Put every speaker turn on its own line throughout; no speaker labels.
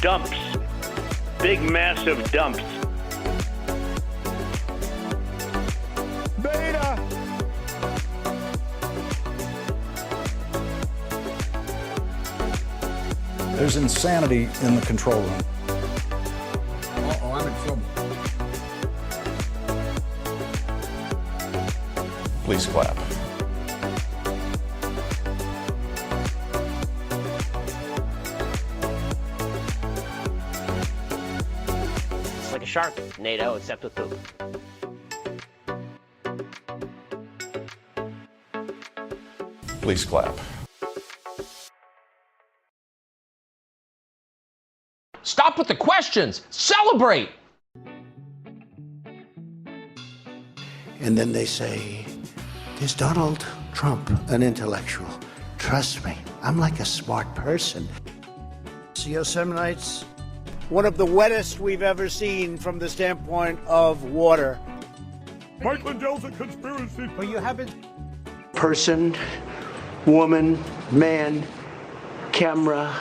Dumps. Big, massive dumps.
Beta!
There's insanity in the control room.
Uh-oh, I'm in trouble.
Please clap.
It's like a shark, NATO, except with poop.
Please clap.
Stop with the questions. Celebrate.
And then they say, is Donald Trump an intellectual? Trust me, I'm like a smart person. Yosemite's one of the wettest we've ever seen from the standpoint of water.
Mike Lindell's a conspiracy.
But you haven't. Person, woman, man, camera,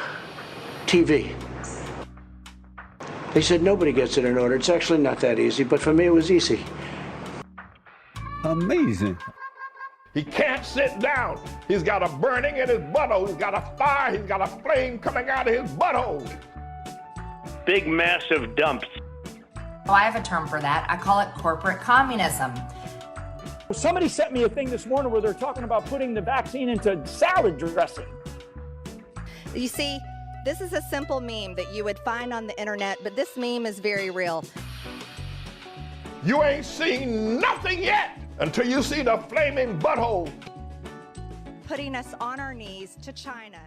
TV. They said nobody gets it in order. It's actually not that easy, but for me it was easy.
Amazing.
He can't sit down. He's got a burning in his butthole. He's got a fire. He's got a flame coming out of his butthole.
Big, massive dumps.
Oh, I have a term for that. I call it corporate communism.
Somebody sent me a thing this morning where they're talking about putting the vaccine into salad dressing.
You see, this is a simple meme that you would find on the internet, but this meme is very real.
You ain't seen nothing yet until you see the flaming butthole.
Putting us on our knees to China.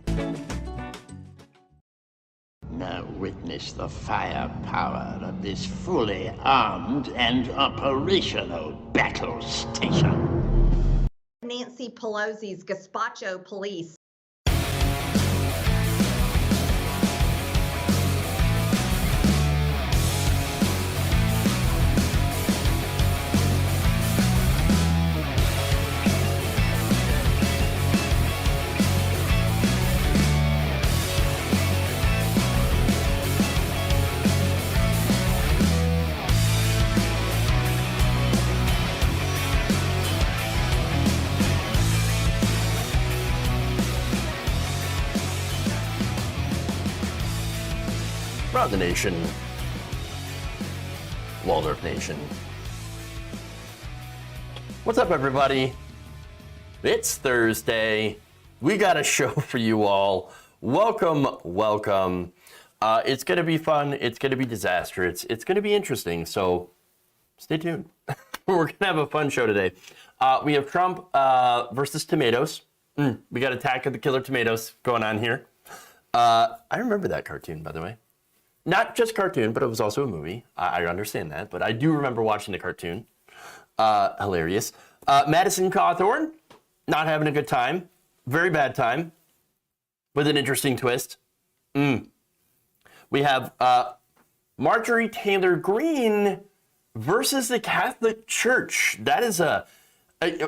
Now witness the firepower of this fully armed and operational battle station.
Nancy Pelosi's gazpacho police.
Around the nation, Waldorf Nation. What's up, everybody? It's Thursday. We got a show for you all. Welcome, welcome. It's going to be fun. It's going to be disastrous. It's going to be interesting. So stay tuned. We're going to have a fun show today. We have Trump versus tomatoes. We got Attack of the Killer Tomatoes going on here. I remember that cartoon, by the way. Not just cartoon, but it was also a movie. I understand that, but I do remember watching the cartoon. Hilarious. Madison Cawthorn, not having a good time. Very bad time. With an interesting twist. We have Marjorie Taylor Greene versus the Catholic Church. That is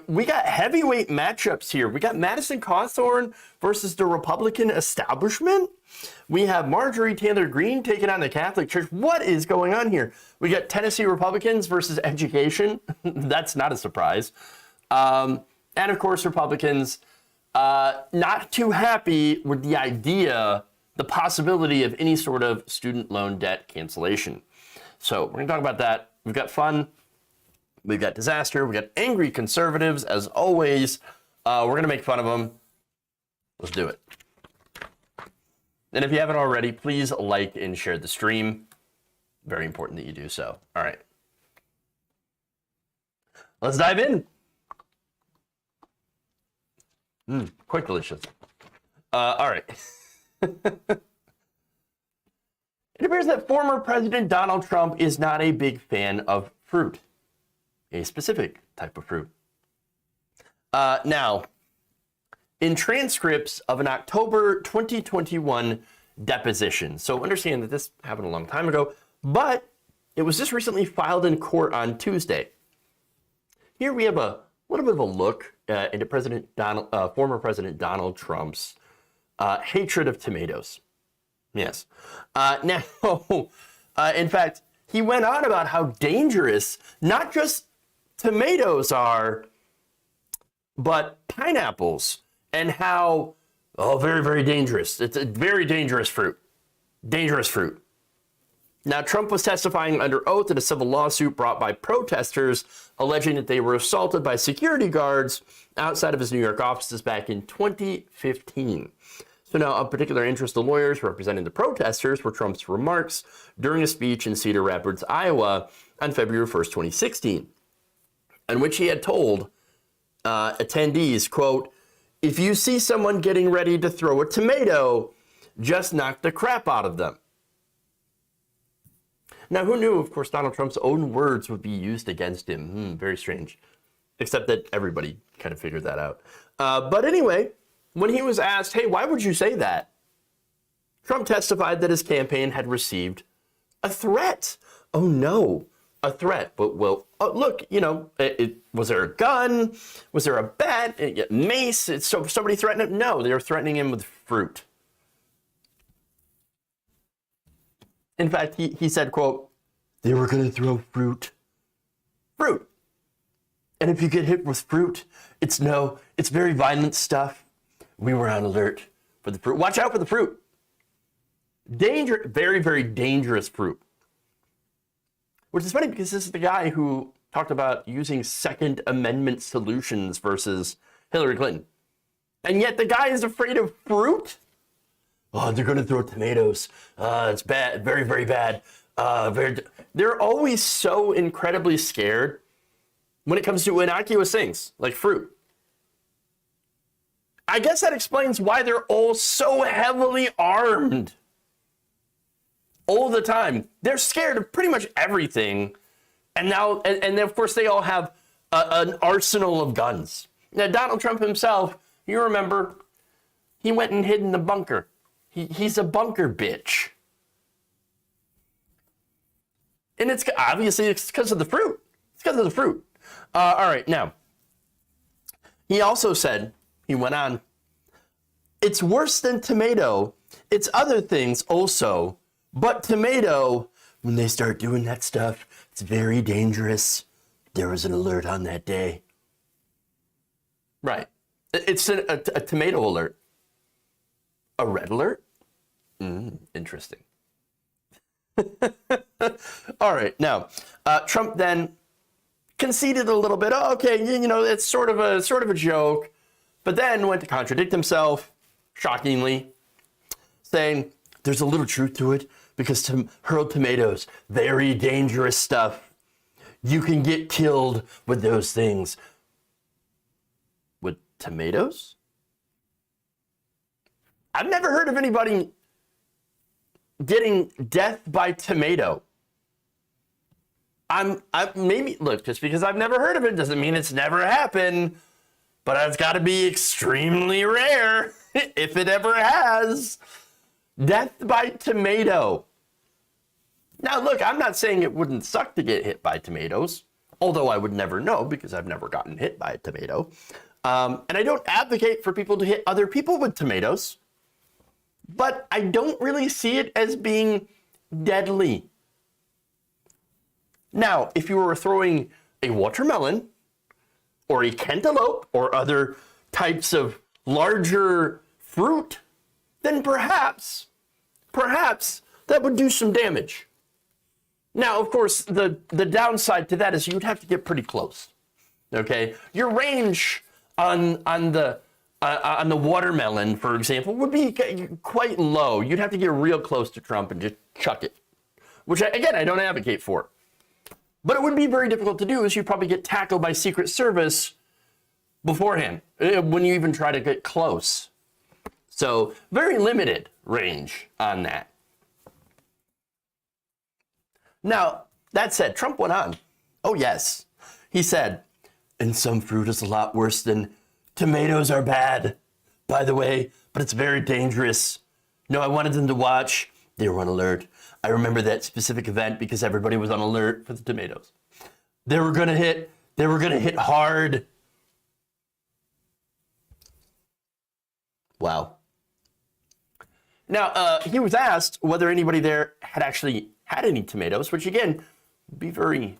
we got heavyweight matchups here. We got Madison Cawthorn versus the Republican establishment. We have Marjorie Taylor Greene taking on the Catholic Church. What is going on here? We got Tennessee Republicans versus education. That's not a surprise. And of course, Republicans not too happy with the idea, the possibility of any sort of student loan debt cancellation. So we're going to talk about that. We've got fun. We've got disaster. We've got angry conservatives, as always. We're going to make fun of them. Let's do it. And if you haven't already, please like and share the stream. Very important that you do so. All right. Let's dive in. Quite delicious. All right. It appears that former President Donald Trump is not a big fan of fruit. A specific type of fruit. Now, in transcripts of an October 2021 deposition. So understand that this happened a long time ago, but it was just recently filed in court on Tuesday. Here we have a little bit of a look into former President Donald Trump's hatred of tomatoes. Yes. Now, in fact, he went on about how dangerous not just tomatoes are, but pineapples, and how, very, very dangerous. It's a very dangerous fruit. Dangerous fruit. Now, Trump was testifying under oath in a civil lawsuit brought by protesters alleging that they were assaulted by security guards outside of his New York offices back in 2015. So now, of particular interest to lawyers representing the protesters were Trump's remarks during a speech in Cedar Rapids, Iowa on February 1st, 2016, in which he had told attendees, quote, "If you see someone getting ready to throw a tomato, just knock the crap out of them." Now, who knew, of course, Donald Trump's own words would be used against him? Very strange. Except that everybody kind of figured that out. But anyway, when he was asked, hey, why would you say that? Trump testified that his campaign had received a threat. Oh, no, a threat. But, well, look, was there a gun? Was there a bat? A mace? So somebody threatened him? No, they were threatening him with fruit. In fact, he said, quote, they were going to throw fruit. Fruit. And if you get hit with fruit, it's very violent stuff. We were on alert for the fruit. Watch out for the fruit. Very, very dangerous fruit. Which is funny because this is the guy who talked about using Second Amendment solutions versus Hillary Clinton. And yet the guy is afraid of fruit? Oh, they're going to throw tomatoes. It's bad, very, very bad. They're always so incredibly scared when it comes to innocuous things like fruit. I guess that explains why they're all so heavily armed all the time. They're scared of pretty much everything. And now, and then of course they all have an arsenal of guns. Now, Donald Trump himself, you remember, he went and hid in the bunker. He's a bunker bitch. And it's because of the fruit. It's because of the fruit. All right, now, he also said, he went on, it's worse than tomato. It's other things also. But tomato, when they start doing that stuff, it's very dangerous. There was an alert on that day. Right. It's a tomato alert. A red alert? Interesting. All right. Now, Trump then conceded a little bit. Oh, okay, it's sort of a joke, but then went to contradict himself, shockingly, saying there's a little truth to it because hurled tomatoes, very dangerous stuff. You can get killed with those things. With tomatoes? I've never heard of anybody getting death by tomato. Maybe, look, just because I've never heard of it doesn't mean it's never happened, but it's got to be extremely rare, if it ever has. Death by tomato. Now, look, I'm not saying it wouldn't suck to get hit by tomatoes, although I would never know because I've never gotten hit by a tomato. And I don't advocate for people to hit other people with tomatoes, but I don't really see it as being deadly. Now, if you were throwing a watermelon or a cantaloupe or other types of larger fruit, then perhaps that would do some damage. Now, of course, the downside to that is you'd have to get pretty close. Okay, your range on the watermelon, for example, would be quite low. You'd have to get real close to Trump and just chuck it, which I don't advocate for. But it would be very difficult to do, as you'd probably get tackled by Secret Service beforehand when you even try to get close. So very limited range on that. Now, that said, Trump went on. Oh, yes. He said, and some fruit is a lot worse than tomatoes are bad, by the way, but it's very dangerous. No, I wanted them to watch. They were on alert. I remember that specific event because everybody was on alert for the tomatoes. They were going to hit hard. Wow. Now, he was asked whether anybody there had actually had any tomatoes, which again, would be very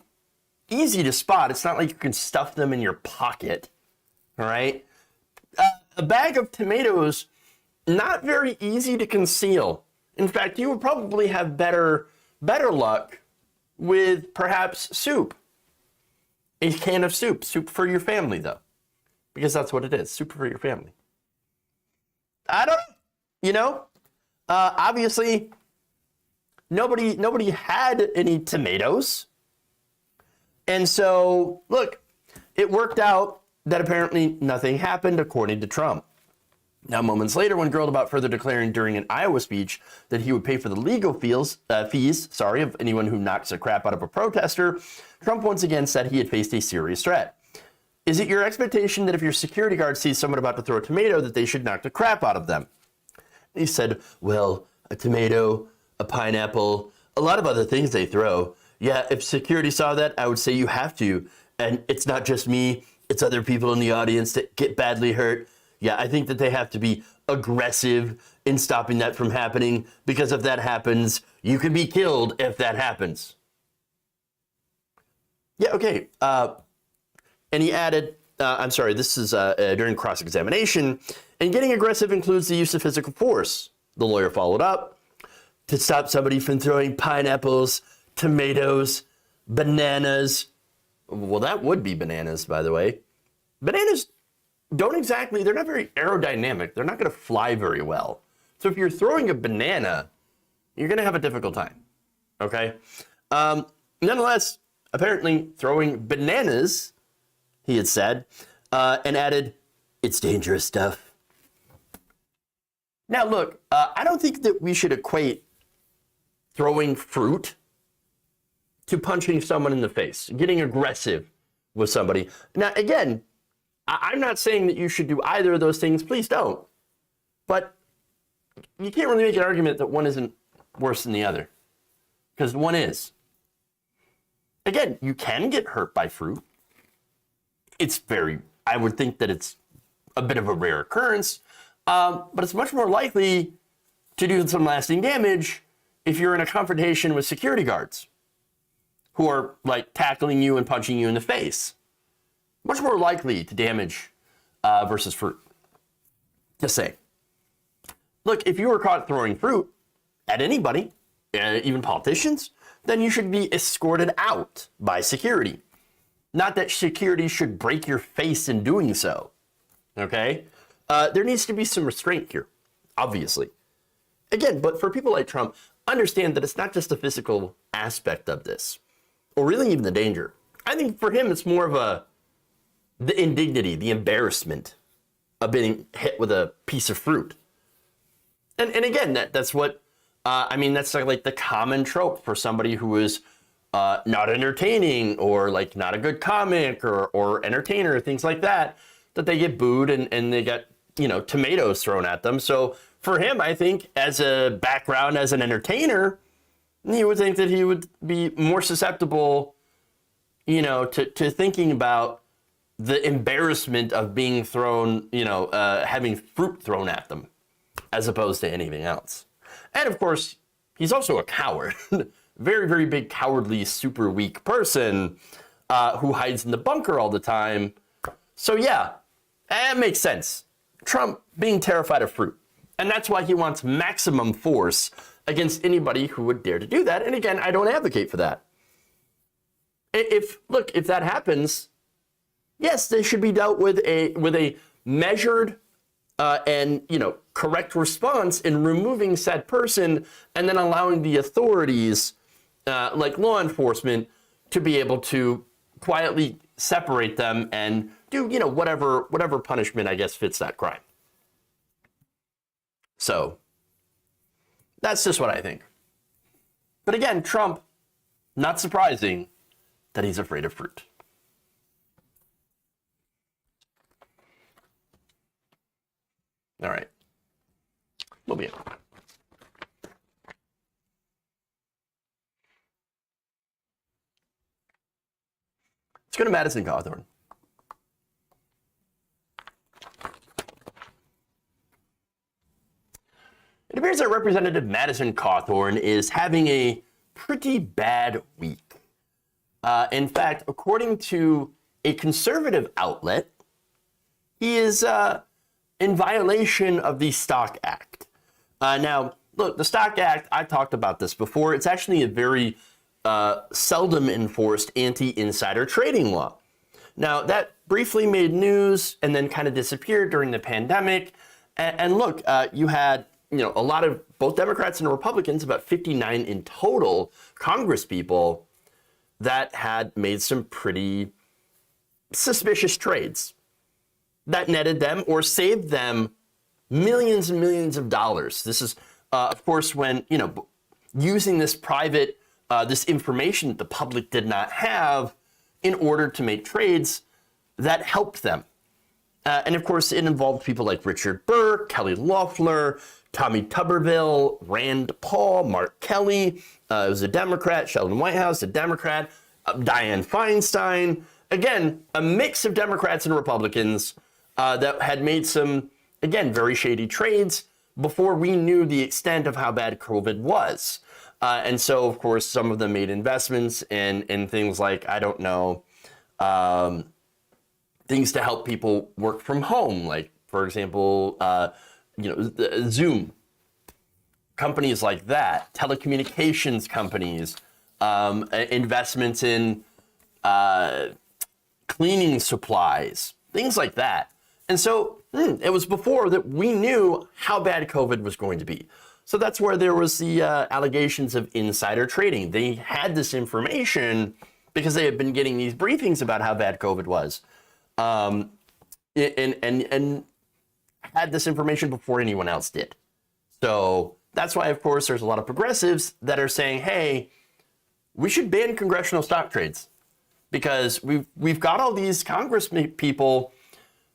easy to spot. It's not like you can stuff them in your pocket, all right? A bag of tomatoes, not very easy to conceal. In fact, you would probably have better luck with perhaps soup. A can of soup. Soup for your family, though. Because that's what it is. Soup for your family. I don't know. You know? Obviously, nobody had any tomatoes. And so, look, it worked out that apparently nothing happened, according to Trump. Now, moments later, when grilled about further declaring during an Iowa speech that he would pay for the legal fees of anyone who knocks the crap out of a protester, Trump once again said he had faced a serious threat. Is it your expectation that if your security guard sees someone about to throw a tomato, that they should knock the crap out of them? He said, well, a tomato, a pineapple, a lot of other things they throw. Yeah, if security saw that, I would say you have to. And it's not just me, it's other people in the audience that get badly hurt. Yeah, I think that they have to be aggressive in stopping that from happening, because if that happens, you can be killed if that happens. Yeah, okay. And he added, I'm sorry, this is during cross-examination, and getting aggressive includes the use of physical force. The lawyer followed up, to stop somebody from throwing pineapples, tomatoes, bananas. Well, that would be bananas, by the way. Bananas don't exactly, they're not very aerodynamic. They're not going to fly very well. So if you're throwing a banana, you're going to have a difficult time. Okay? Nonetheless, apparently throwing bananas, he had said, and added, it's dangerous stuff. Now, look, I don't think that we should equate throwing fruit to punching someone in the face, getting aggressive with somebody. Now, again, I'm not saying that you should do either of those things. Please don't. But you can't really make an argument that one isn't worse than the other, because one is. Again, you can get hurt by fruit. I would think that it's a bit of a rare occurrence, but it's much more likely to do some lasting damage if you're in a confrontation with security guards who are like tackling you and punching you in the face. Much more likely to damage versus fruit. Just say. Look, if you were caught throwing fruit at anybody, even politicians, then you should be escorted out by security. Not that security should break your face in doing so. Okay? There needs to be some restraint here, obviously. Again, but for people like Trump, understand that it's not just the physical aspect of this, or really even the danger. I think for him, it's more of the indignity, the embarrassment of being hit with a piece of fruit. And again, that's what, that's like the common trope for somebody who is not entertaining, or like not a good comic or entertainer, things like that, that they get booed and they get, tomatoes thrown at them. So for him, I think as a background as an entertainer, you would think that he would be more susceptible, to thinking about the embarrassment of being thrown, having fruit thrown at them, as opposed to anything else. And of course, he's also a coward. Very, very big, cowardly, super weak person who hides in the bunker all the time. So yeah, that makes sense. Trump being terrified of fruit. And that's why he wants maximum force against anybody who would dare to do that. And again, I don't advocate for that. If that happens, yes, they should be dealt with a measured and correct response in removing said person, and then allowing the authorities, like law enforcement, to be able to quietly separate them and do whatever punishment I guess fits that crime. So that's just what I think. But again, Trump, not surprising that he's afraid of fruit. All right. We'll be in. Let's go to Madison Cawthorn. appears that Representative Madison Cawthorn is having a pretty bad week. In fact, according to a conservative outlet, he is in violation of the Stock Act. Now, look, the Stock Act, I talked about this before. It's actually a very seldom enforced anti-insider trading law. Now, that briefly made news and then kind of disappeared during the pandemic. And look, you had a lot of both Democrats and Republicans, about 59 in total, Congress people that had made some pretty suspicious trades that netted them or saved them millions and millions of dollars. This is, of course, when, using this private, this information that the public did not have in order to make trades that helped them. And of course, it involved people like Richard Burr, Kelly Loeffler, Tommy Tuberville, Rand Paul, Mark Kelly, it was a Democrat, Sheldon Whitehouse, a Democrat, Dianne Feinstein. Again, a mix of Democrats and Republicans that had made some, again, very shady trades before we knew the extent of how bad COVID was. And so, of course, some of them made investments in things like, I don't know, things to help people work from home, like, for example, Zoom, companies like that, telecommunications companies, investments in cleaning supplies, things like that. And so it was before that we knew how bad COVID was going to be. So that's where there was the allegations of insider trading. They had this information because they had been getting these briefings about how bad COVID was. And had this information before anyone else did. So that's why, of course, there's a lot of progressives that are saying, hey, we should ban congressional stock trades because we've got all these Congress people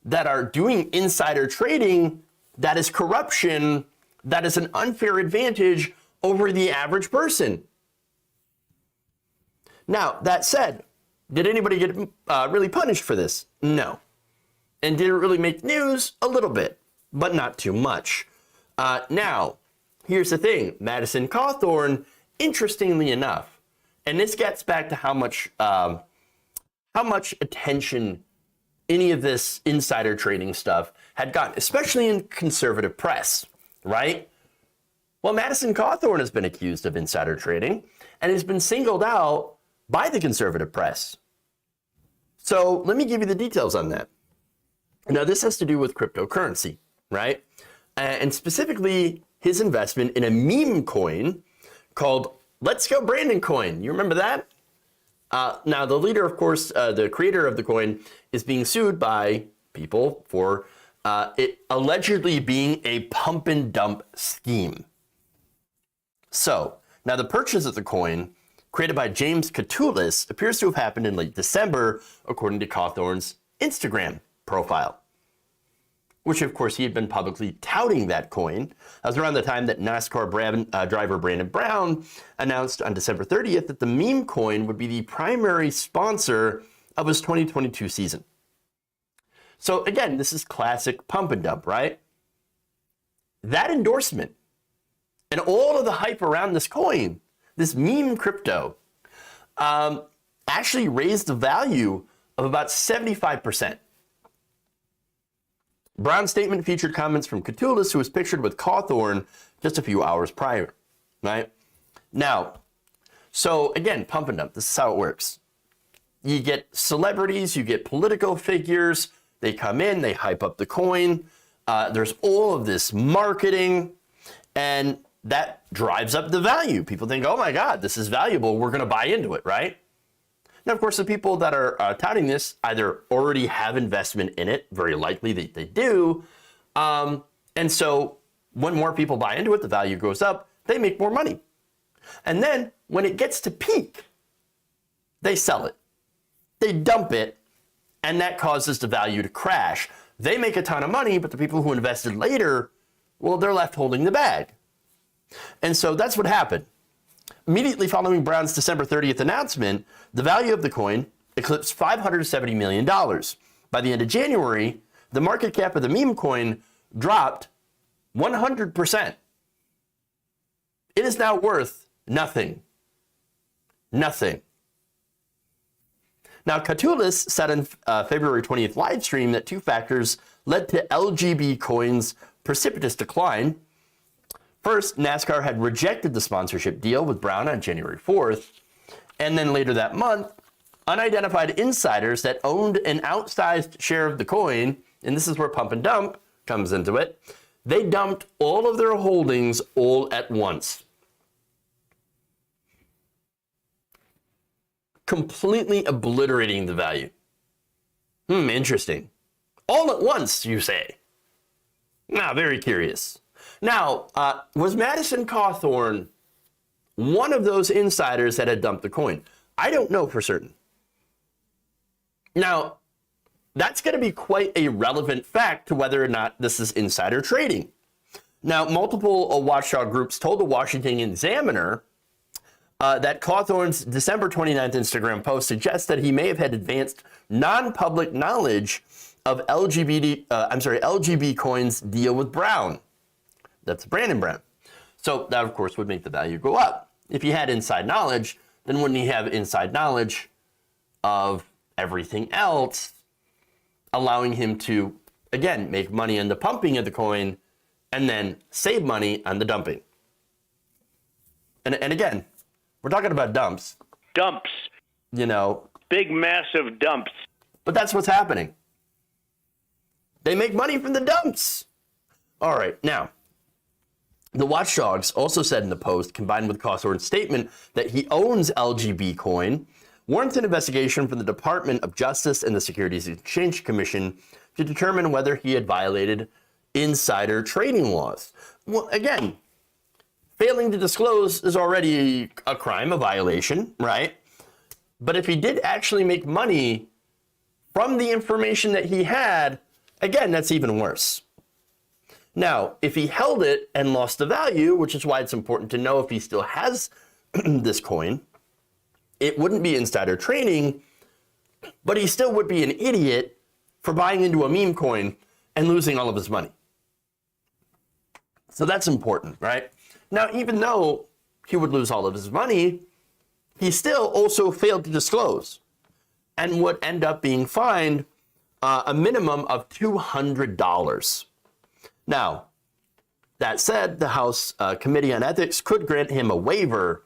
that are doing insider trading that is corruption, that is an unfair advantage over the average person. Now, that said, did anybody get really punished for this? No. And did it really make news? A little bit, but not too much. Now, here's the thing. Madison Cawthorn, interestingly enough, and this gets back to how much attention any of this insider trading stuff had gotten, especially in conservative press, right? Well, Madison Cawthorn has been accused of insider trading and has been singled out by the conservative press. So let me give you the details on that. Now, this has to do with cryptocurrency, right? And specifically his investment in a meme coin called Let's Go Brandon Coin. You remember that? Now, the leader, of course, the creator of the coin is being sued by people for it allegedly being a pump and dump scheme. So, now the purchase of the coin, created by James Catullus, appears to have happened in late December, according to Cawthorn's Instagram profile, which, of course, he had been publicly touting that coin. That was around the time that NASCAR driver Brandon Brown announced on December 30th that the meme coin would be the primary sponsor of his 2022 season. So, again, this is classic pump and dump, right? That endorsement and all of the hype around this coin, this meme crypto, actually raised the value of about 75%. Brown's statement featured comments from Catullus, who was pictured with Cawthorn just a few hours prior, right? Now, so again, pump and dump, this is how it works. You get celebrities, you get political figures, they come in, they hype up the coin, there's all of this marketing, and that drives up the value. People think, oh my God, this is valuable, we're gonna buy into it, right? Now, of course, the people that are touting this either already have investment in it, very likely they do, and so when more people buy into it, the value goes up, they make more money. And then when it gets to peak, they sell it, they dump it, and that causes the value to crash. They make a ton of money, but the people who invested later, well, they're left holding the bag. And so that's what happened. Immediately following Brown's December 30th announcement, the value of the coin eclipsed $570 million. By the end of January, the market cap of the meme coin dropped 100%. It is now worth nothing. Nothing. Now, Catullus said on February 20th live stream that two factors led to LGB Coin's precipitous decline. First, NASCAR had rejected the sponsorship deal with Brown on January 4th. And then later that month, unidentified insiders that owned an outsized share of the coin, and this is where pump and dump comes into it, they dumped all of their holdings all at once. Completely obliterating the value. Interesting. All at once, you say? Now, very curious. Now, was Madison Cawthorn one of those insiders that had dumped the coin? I don't know for certain. Now, that's going to be quite a relevant fact to whether or not this is insider trading. Now, multiple watchdog groups told the Washington Examiner that Cawthorn's December 29th Instagram post suggests that he may have had advanced non-public knowledge of LGB Coin's deal with Brown. That's Brandon Brown. So that, of course, would make the value go up. If he had inside knowledge, then wouldn't he have inside knowledge of everything else, allowing him to, again, make money on the pumping of the coin and then save money on the dumping? And again, we're talking about dumps.
Dumps.
You know.
Big, massive dumps.
But that's what's happening. They make money from the dumps. All right, now, the watchdogs also said in the post, combined with Cawthorn's statement that he owns LGB Coin, warrants an investigation from the Department of Justice and the Securities and Exchange Commission to determine whether he had violated insider trading laws. Well, again, failing to disclose is already a crime, a violation, right? But if he did actually make money from the information that he had, again, that's even worse. Now, if he held it and lost the value, which is why it's important to know if he still has this coin, it wouldn't be insider trading, but he still would be an idiot for buying into a meme coin and losing all of his money. So that's important, right? Now, even though he would lose all of his money, he still also failed to disclose and would end up being fined a minimum of $200. Now, that said, the House Committee on Ethics could grant him a waiver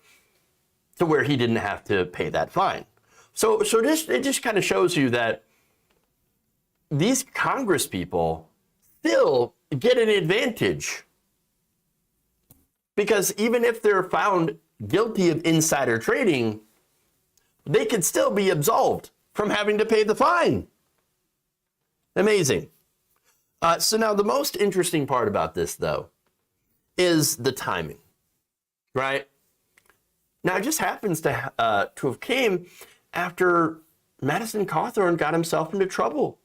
to where he didn't have to pay that fine. So it just kind of shows you that these Congress people still get an advantage. Because even if they're found guilty of insider trading, they could still be absolved from having to pay the fine. Amazing. So now the most interesting part about this, though, is the timing, right? Now, it just happens to have came after Madison Cawthorn got himself into trouble,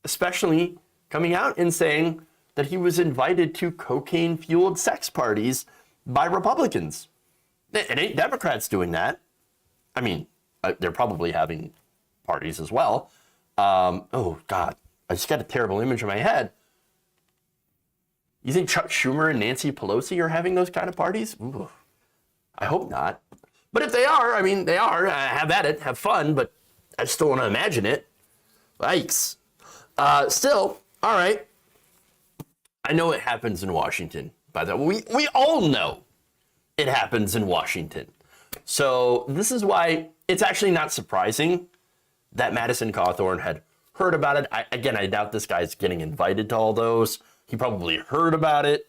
especially coming out and saying that he was invited to cocaine-fueled sex parties by Republicans. It ain't Democrats doing that. I mean, they're probably having parties as well. Oh, God. I just got a terrible image in my head. You think Chuck Schumer and Nancy Pelosi are having those kind of parties? Ooh, I hope not. But if they are, I mean, they are. Have at it. Have fun. But I just don't want to imagine it. Yikes. Still, all right. I know it happens in Washington. By the way, we all know it happens in Washington. So this is why it's actually not surprising that Madison Cawthorn had heard about it. I doubt this guy's getting invited to all those. He probably heard about it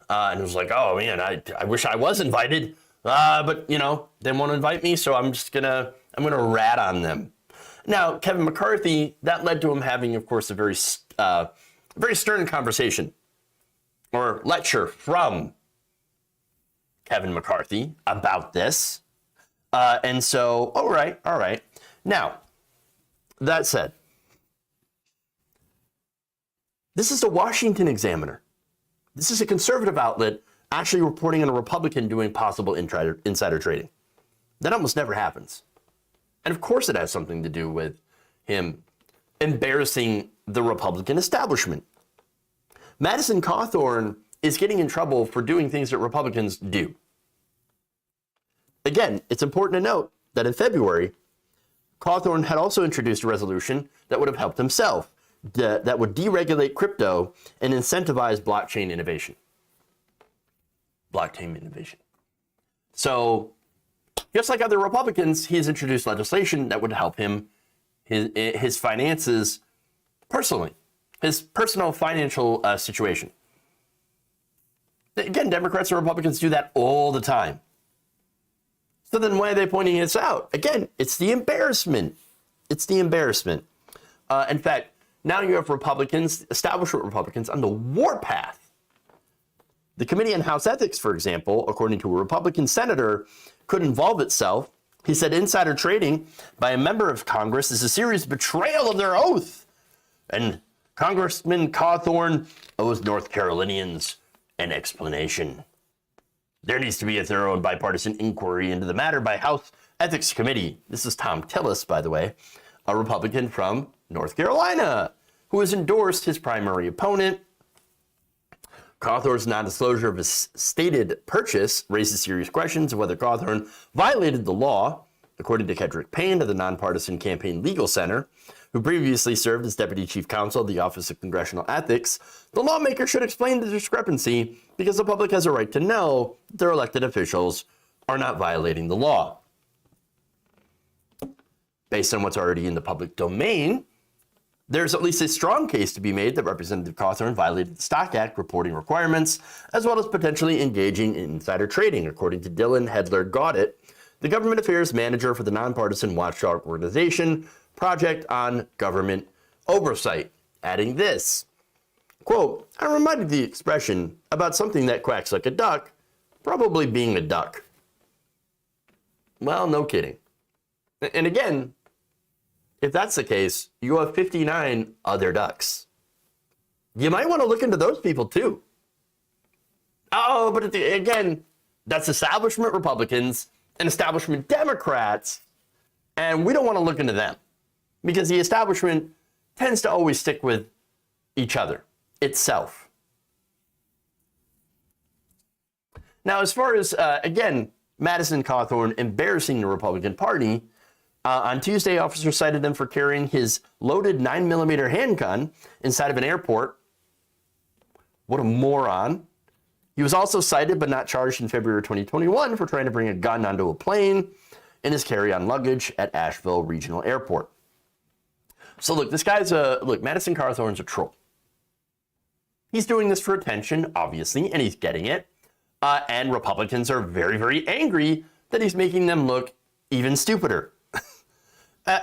and was like, oh man, I wish I was invited. But you know, they won't invite me, so I'm gonna rat on them. Now, Kevin McCarthy, that led to him having, of course, a very stern conversation or lecture from Kevin McCarthy about this. And so, all right. Now, that said, this is the Washington Examiner. This is a conservative outlet actually reporting on a Republican doing possible insider trading. That almost never happens. And of course it has something to do with him embarrassing the Republican establishment. Madison Cawthorn is getting in trouble for doing things that Republicans do. Again, it's important to note that in February, Cawthorn had also introduced a resolution that would have helped himself, that would deregulate crypto and incentivize blockchain innovation. So, just like other Republicans, he's introduced legislation that would help him, his finances personally, his personal financial situation. Again, Democrats and Republicans do that all the time. So then why are they pointing this out? Again, it's the embarrassment. It's the embarrassment. In fact, now you have Republicans, establishment Republicans, on the warpath. The Committee on House Ethics, for example, according to a Republican senator, could involve itself. He said insider trading by a member of Congress is a serious betrayal of their oath. And Congressman Cawthorn owes North Carolinians an explanation. There needs to be a thorough and bipartisan inquiry into the matter by House Ethics Committee. This is Tom Tillis, by the way, a Republican from North Carolina, who has endorsed his primary opponent. Cawthorn's non-disclosure of his stated purchase raises serious questions of whether Cawthorn violated the law, according to Kedrick Payne of the Nonpartisan Campaign Legal Center, who previously served as Deputy Chief Counsel of the Office of Congressional Ethics. The lawmaker should explain the discrepancy because the public has a right to know that their elected officials are not violating the law. Based on what's already in the public domain, there's at least a strong case to be made that Representative Cawthorn violated the Stock Act reporting requirements, as well as potentially engaging in insider trading, according to Dylan Hedler-Gaudet, the government affairs manager for the nonpartisan watchdog organization Project on Government Oversight, adding this, quote, "I'm reminded of the expression about something that quacks like a duck, probably being a duck." Well, no kidding. And again, if that's the case, you have 59 other ducks. You might want to look into those people too. Oh, but again, that's establishment Republicans and establishment Democrats, and we don't want to look into them because the establishment tends to always stick with each other, itself. Now, as far as, again, Madison Cawthorn embarrassing the Republican Party, on Tuesday, officers cited him for carrying his loaded 9mm handgun inside of an airport. What a moron. He was also cited but not charged in February 2021 for trying to bring a gun onto a plane in his carry-on luggage at Asheville Regional Airport. So look, this guy's Madison Cawthorn's a troll. He's doing this for attention, obviously, and he's getting it. And Republicans are very, very angry that he's making them look even stupider.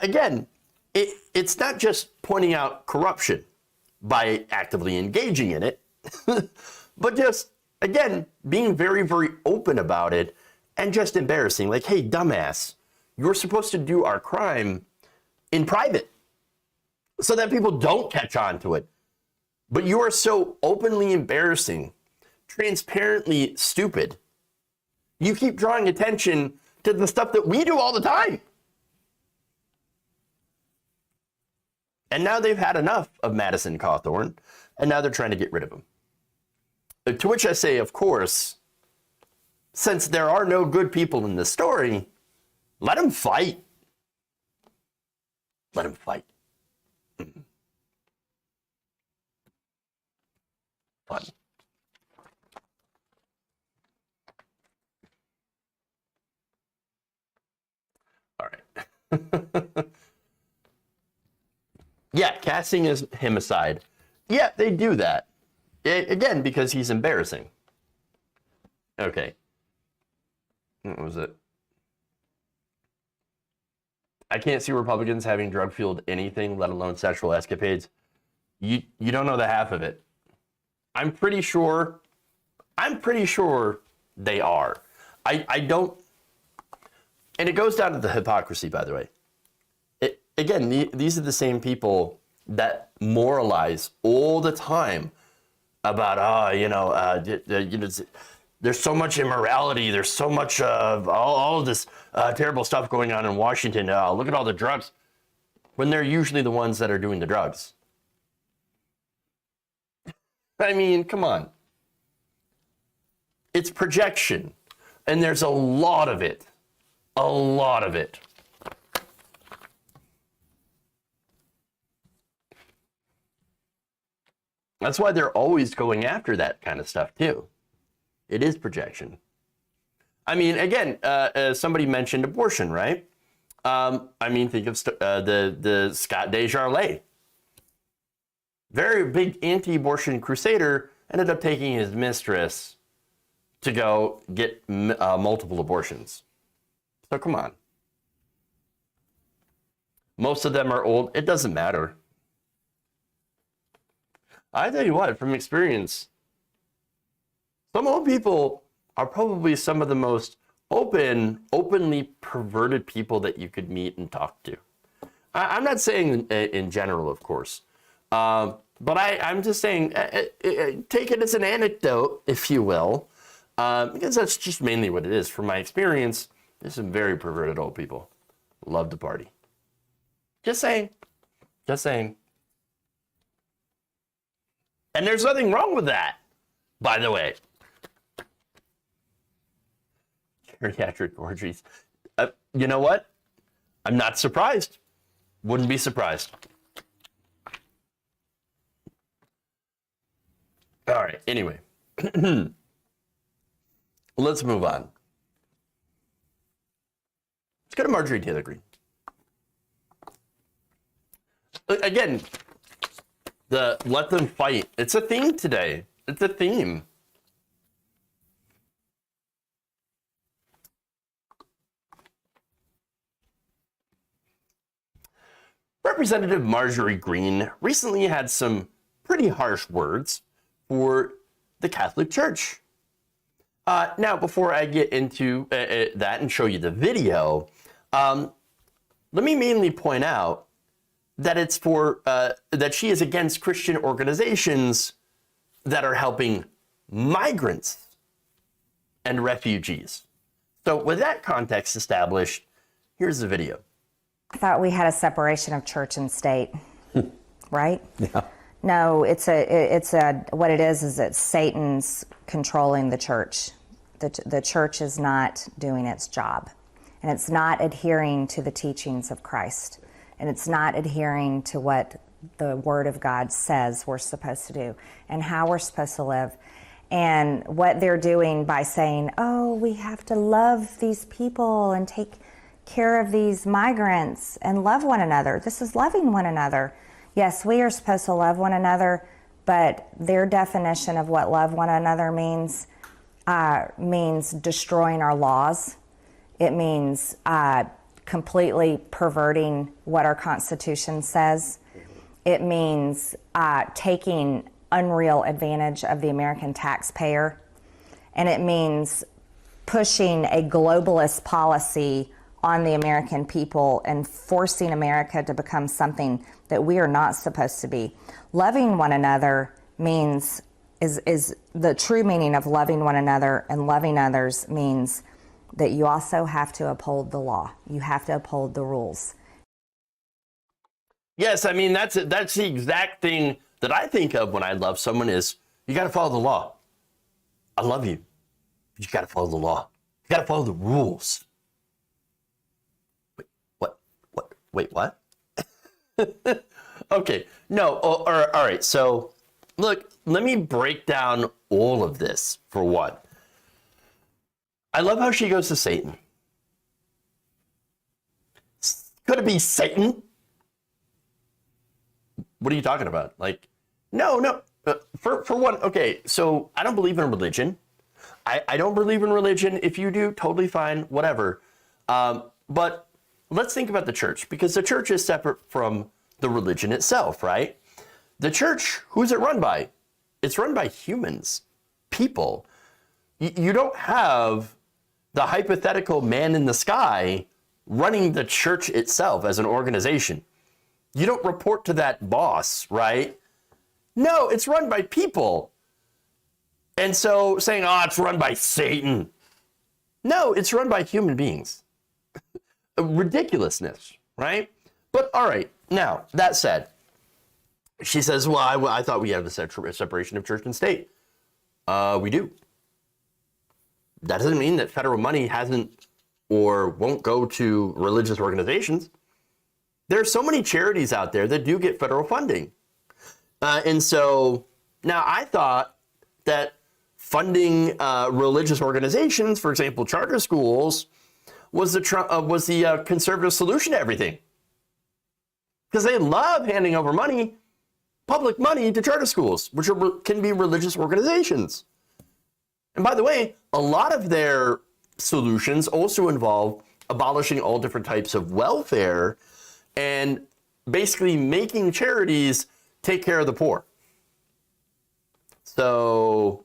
Again, it's not just pointing out corruption by actively engaging in it, but just, again, being very, very open about it and just embarrassing. Like, hey, dumbass, you're supposed to do our crime in private so that people don't catch on to it. But you are so openly embarrassing, transparently stupid. You keep drawing attention to the stuff that we do all the time. And now they've had enough of Madison Cawthorn, and now they're trying to get rid of him. To which I say, of course, since there are no good people in this story, let him fight. Let him fight. Fun. All right. Yeah, casting him aside. Yeah, they do that. Again, because he's embarrassing. Okay. What was it? I can't see Republicans having drug-fueled anything, let alone sexual escapades. You don't know the half of it. I'm pretty sure they are. I don't, and it goes down to the hypocrisy, by the way. These are the same people that moralize all the time about, there's so much immorality, there's so much of all of this terrible stuff going on in Washington. Look at all the drugs, when they're usually the ones that are doing the drugs. I mean, come on. It's projection. And there's a lot of it. A lot of it. That's why they're always going after that kind of stuff too. It is projection. I mean, again, somebody mentioned abortion, right? I mean, think of the Scott Desjardins. Very big anti-abortion crusader, ended up taking his mistress to go get multiple abortions. So come on. Most of them are old. It doesn't matter. I tell you what, from experience, some old people are probably some of the most openly perverted people that you could meet and talk to. I'm not saying in general, of course, but I'm just saying, take it as an anecdote, if you will, because that's just mainly what it is. From my experience, there's some very perverted old people. Love to party. Just saying. Just saying. And there's nothing wrong with that, by the way. Geriatric orgies. You know what? I'm not surprised. Wouldn't be surprised. All right, anyway. Let's move on. Let's go to Marjorie Taylor Greene. Again, the let them fight. It's a theme today. It's a theme. Representative Marjorie Greene recently had some pretty harsh words for the Catholic Church. Now, before I get into that and show you the video, let me mainly point out that it's for that she is against Christian organizations that are helping migrants and refugees. So with that context established, here's the video.
I thought we had a separation of church and state, right?
Yeah.
No, what it is it's Satan's controlling the church. The church is not doing its job, and it's not adhering to the teachings of Christ, and it's not adhering to what the Word of God says we're supposed to do and how we're supposed to live. And what they're doing by saying, oh, we have to love these people and take care of these migrants and love one another. This is loving one another. Yes, we are supposed to love one another, but their definition of what love one another means destroying our laws. It means completely perverting what our Constitution says. It means taking unreal advantage of the American taxpayer. And it means pushing a globalist policy on the American people and forcing America to become something that we are not supposed to be. Loving one another is the true meaning of loving one another, and loving others means that you also have to uphold the law. You have to uphold the rules.
Yes, I mean, that's the exact thing that I think of when I love someone is you got to follow the law. I love you. But you got to follow the law. You got to follow the rules. Wait, what? Okay, no, all right, so look, let me break down all of this for one. I love how she goes to Satan. Could it be Satan? What are you talking about? Like, no. For one, okay, so I don't believe in religion. I don't believe in religion. If you do, totally fine, whatever. But let's think about the church, because the church is separate from the religion itself, right? The church, who's it run by? It's run by humans, people. You don't have the hypothetical man in the sky running the church itself as an organization. You don't report to that boss, right? No, it's run by people. And so saying, oh, it's run by Satan. No, it's run by human beings. Ridiculousness, right? But all right, now, that said, she says, well, I thought we had a separation of church and state. We do. that doesn't mean that federal money hasn't or won't go to religious organizations. There are so many charities out there that do get federal funding. And so now I thought that funding religious organizations, for example, charter schools, was the conservative solution to everything. Because they love handing over money, public money, to charter schools, which can be religious organizations. And by the way, a lot of their solutions also involve abolishing all different types of welfare and basically making charities take care of the poor. So,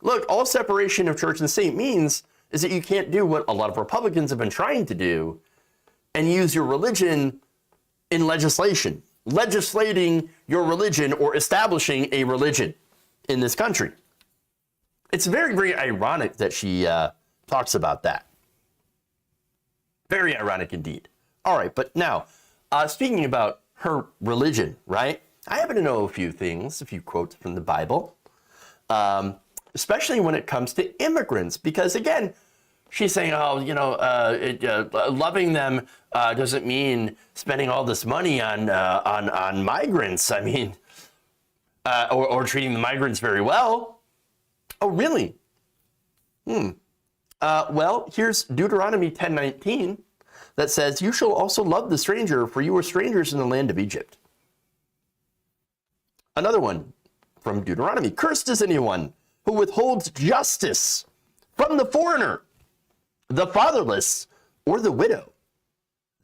look, all separation of church and state means is that you can't do what a lot of Republicans have been trying to do and use your religion in legislation, legislating your religion or establishing a religion in this country. It's very, very ironic that she talks about that. Very ironic indeed. All right, but now, speaking about her religion, right? I happen to know a few things, a few quotes from the Bible, especially when it comes to immigrants, because again, she's saying, oh, you know, loving them doesn't mean spending all this money on migrants. I mean, or treating the migrants very well. Oh, really? Well, here's Deuteronomy 10:19 that says, "You shall also love the stranger, for you are strangers in the land of Egypt." Another one from Deuteronomy, "Cursed is anyone who withholds justice from the foreigner, the fatherless, or the widow.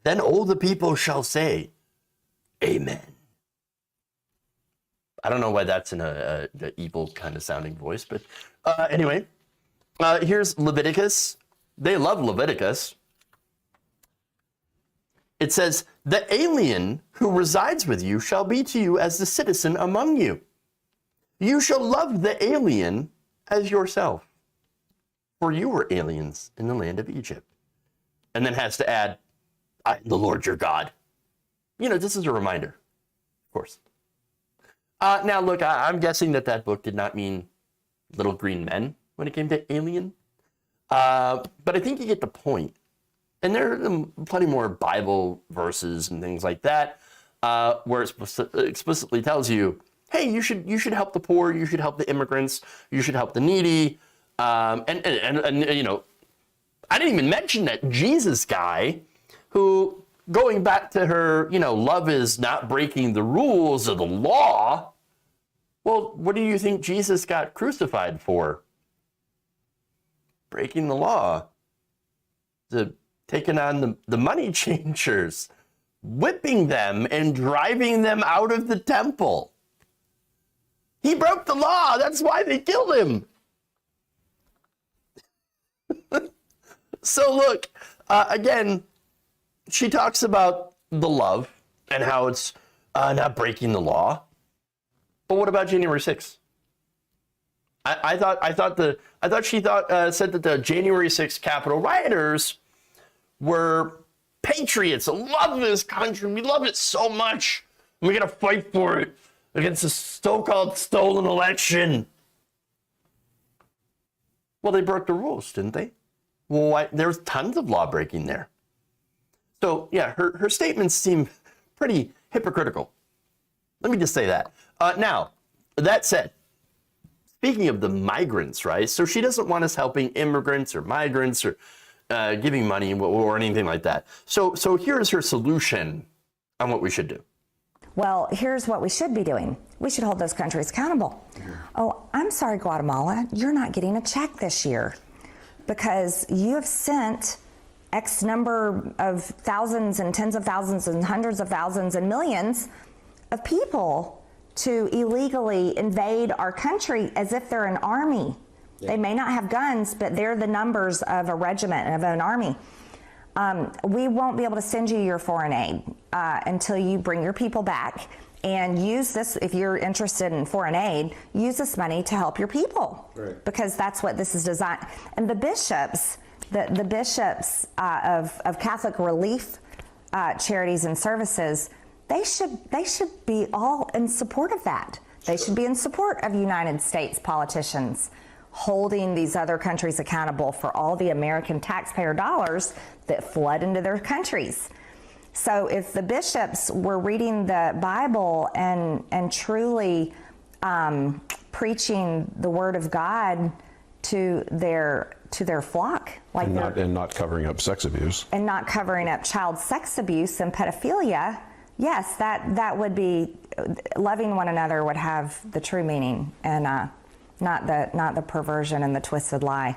Then all the people shall say, Amen." I don't know why that's in a evil kind of sounding voice, but anyway, here's Leviticus. They love Leviticus. It says, "The alien who resides with you shall be to you as the citizen among you. You shall love the alien as yourself, for you were aliens in the land of Egypt." And then has to add, "I am the Lord your God." You know, this is a reminder, of course. Now, look, I'm guessing that book did not mean little green men when it came to alien. But I think you get the point. And there are plenty more Bible verses and things like that where it explicitly tells you, hey, you should help the poor, you should help the immigrants, you should help the needy. And you know, I didn't even mention that Jesus guy who, going back to her, you know, love is not breaking the rules of the law. Well, what do you think Jesus got crucified for? Breaking the law. Taking on the money changers, whipping them and driving them out of the temple. He broke the law. That's why they killed him. So look, again, she talks about the love and how it's not breaking the law. But what about January 6th? I thought she said that the January 6th Capitol rioters were patriots, love this country. We love it so much. We're going to fight for it against the so-called stolen election. Well, they broke the rules, didn't they? Well, there was tons of law breaking there. So, yeah, her statements seem pretty hypocritical. Let me just say that. Now, that said, speaking of the migrants, right? So she doesn't want us helping immigrants or migrants or giving money or anything like that. So here's her solution on what we should do.
Well, here's what we should be doing. We should hold those countries accountable. Oh, I'm sorry, Guatemala, you're not getting a check this year because you have sent X number of thousands and tens of thousands and hundreds of thousands and millions of people to illegally invade our country as if they're an army. They may not have guns, but they're the numbers of a regiment, of an army. We won't be able to send you your foreign aid until you bring your people back and use this. If you're interested in foreign aid, use this money to help your people, right? Because that's what this is designed. And the bishops, the bishops of Catholic relief charities and services, they should be all in support of that. They should be in support of United States politicians holding these other countries accountable for all the American taxpayer dollars that flood into their countries. So if the bishops were reading the Bible and truly preaching the Word of God to their flock, like
and not covering up sex abuse,
and not covering up child sex abuse and pedophilia, yes, that would be loving one another would have the true meaning, and not the perversion and the twisted lie.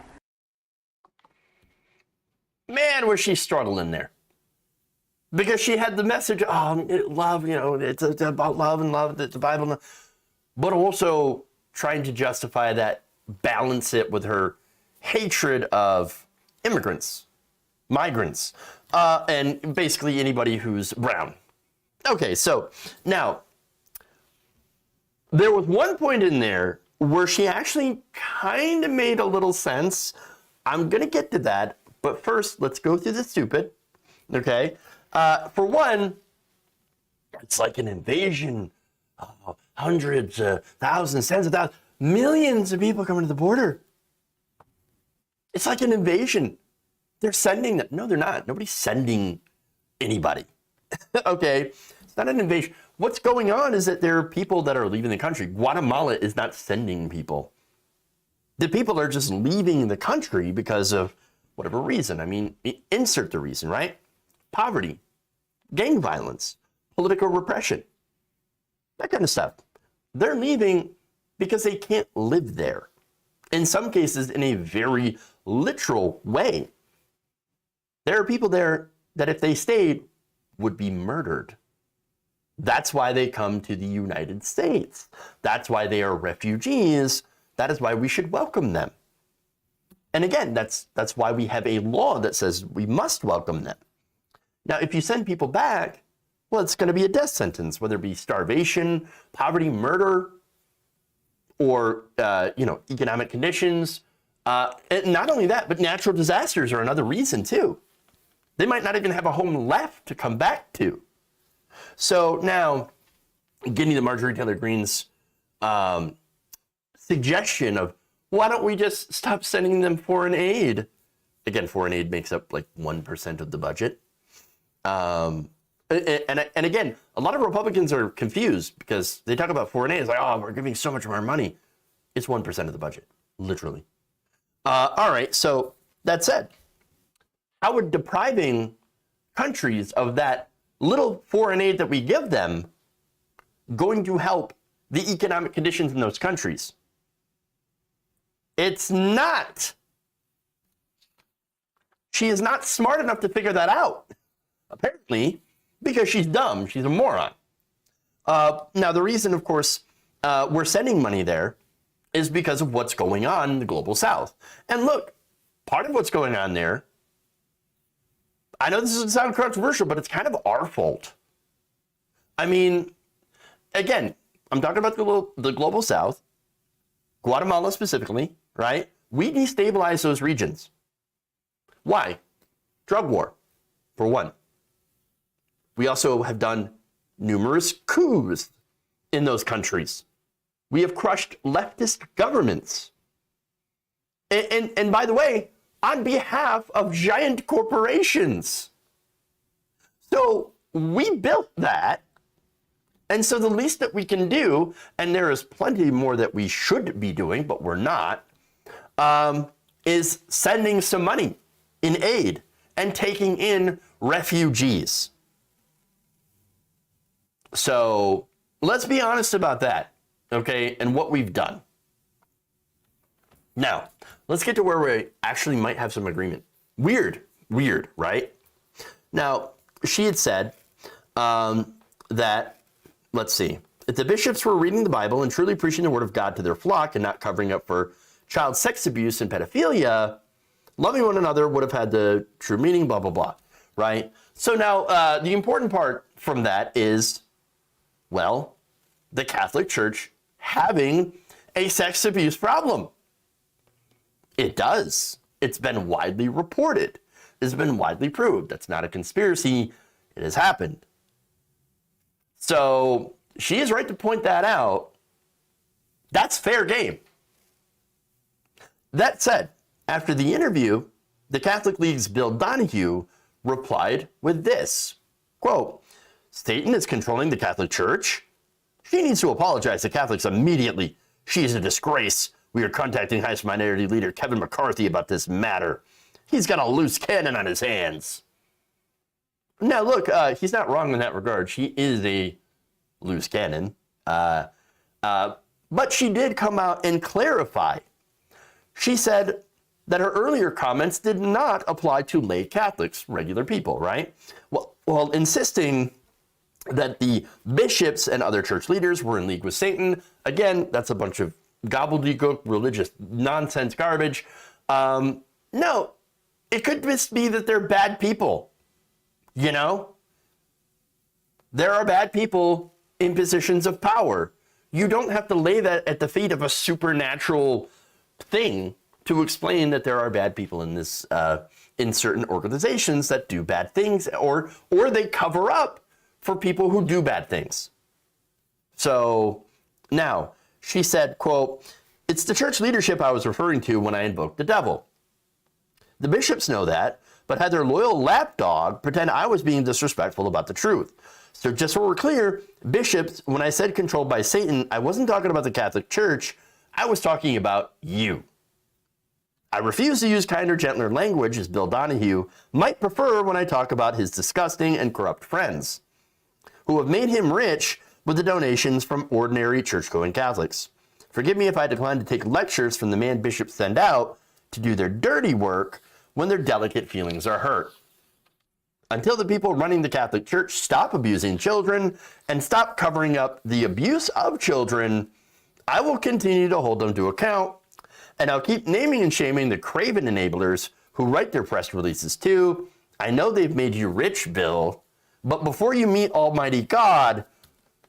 Man, was she struggling there. Because she had the message, love, it's about love and love, it's the Bible, but also trying to justify that, balance it with her hatred of immigrants, migrants, and basically anybody who's brown. Okay, so now, there was one point in there where she actually kind of made a little sense. I'm going to get to that, but first, let's go through the stupid, okay? For one, it's like an invasion. Hundreds, thousands, tens of thousands, millions of people coming to the border. It's like an invasion. They're sending them. No, they're not. Nobody's sending anybody. Okay, it's not an invasion. What's going on is that there are people that are leaving the country. Guatemala is not sending people. The people are just leaving the country because of whatever reason. I mean, insert the reason, right? Poverty, gang violence, political repression, that kind of stuff. They're leaving because they can't live there. In some cases, in a very literal way. There are people there that if they stayed would be murdered. That's why they come to the United States. That's why they are refugees. That is why we should welcome them. And again, that's why we have a law that says we must welcome them. Now, if you send people back, well, it's going to be a death sentence, whether it be starvation, poverty, murder, or economic conditions. And not only that, but natural disasters are another reason too. They might not even have a home left to come back to. So now, getting to Marjorie Taylor Greene's suggestion of why don't we just stop sending them foreign aid? Again, foreign aid makes up like 1% of the budget. And again, a lot of Republicans are confused because they talk about foreign aid. It's like, oh, we're giving so much of our money. It's 1% of the budget, literally. All right, so that said, how would depriving countries of that little foreign aid that we give them going to help the economic conditions in those countries? It's not. She is not smart enough to figure that out, apparently, because she's dumb. She's a moron. Now, the reason, of course, we're sending money there is because of what's going on in the global south. And look, part of what's going on there, I know this doesn't sound controversial, but it's kind of our fault. I mean, again, I'm talking about the global south, Guatemala specifically, right? We destabilize those regions. Why? Drug war, for one. We also have done numerous coups in those countries. We have crushed leftist governments. And by the way, on behalf of giant corporations. So we built that. And so the least that we can do, and there is plenty more that we should be doing, but we're not, is sending some money in aid and taking in refugees. So let's be honest about that, okay, and what we've done. Now, let's get to where we actually might have some agreement. Weird, right? Now, she had said that, let's see, if the bishops were reading the Bible and truly preaching the word of God to their flock and not covering up for child sex abuse and pedophilia, loving one another would have had the true meaning, blah, blah, blah, right? So now, the important part from that is, well, the Catholic Church having a sex abuse problem. It does. It's been widely reported. It's been widely proved. That's not a conspiracy. It has happened. So she is right to point that out. That's fair game. That said, after the interview, the Catholic League's Bill Donahue replied with this, quote, Satan is controlling the Catholic Church. She needs to apologize to Catholics immediately. She is a disgrace. We are contacting House Minority Leader Kevin McCarthy about this matter. He's got a loose cannon on his hands. Now, look, he's not wrong in that regard. She is a loose cannon. But she did come out and clarify. She said that her earlier comments did not apply to lay Catholics, regular people, right? Well, insisting that the bishops and other church leaders were in league with Satan. Again, that's a bunch of gobbledygook, religious nonsense garbage. No, it could just be that they're bad people. You know? There are bad people in positions of power. You don't have to lay that at the feet of a supernatural thing to explain that there are bad people in this, in certain organizations that do bad things, or they cover up for people who do bad things. So now she said, quote, it's the church leadership I was referring to when I invoked the devil. The bishops know that, but had their loyal lapdog pretend I was being disrespectful about the truth. So just so we're clear, bishops, when I said controlled by Satan, I wasn't talking about the Catholic Church. I was talking about you. I refuse to use kinder, gentler language, as Bill Donahue might prefer when I talk about his disgusting and corrupt friends, who have made him rich with the donations from ordinary church-going Catholics. Forgive me if I decline to take lectures from the man bishops send out to do their dirty work when their delicate feelings are hurt. Until the people running the Catholic Church stop abusing children and stop covering up the abuse of children, I will continue to hold them to account, and I'll keep naming and shaming the craven enablers who write their press releases too. I know they've made you rich, Bill, but before you meet Almighty God,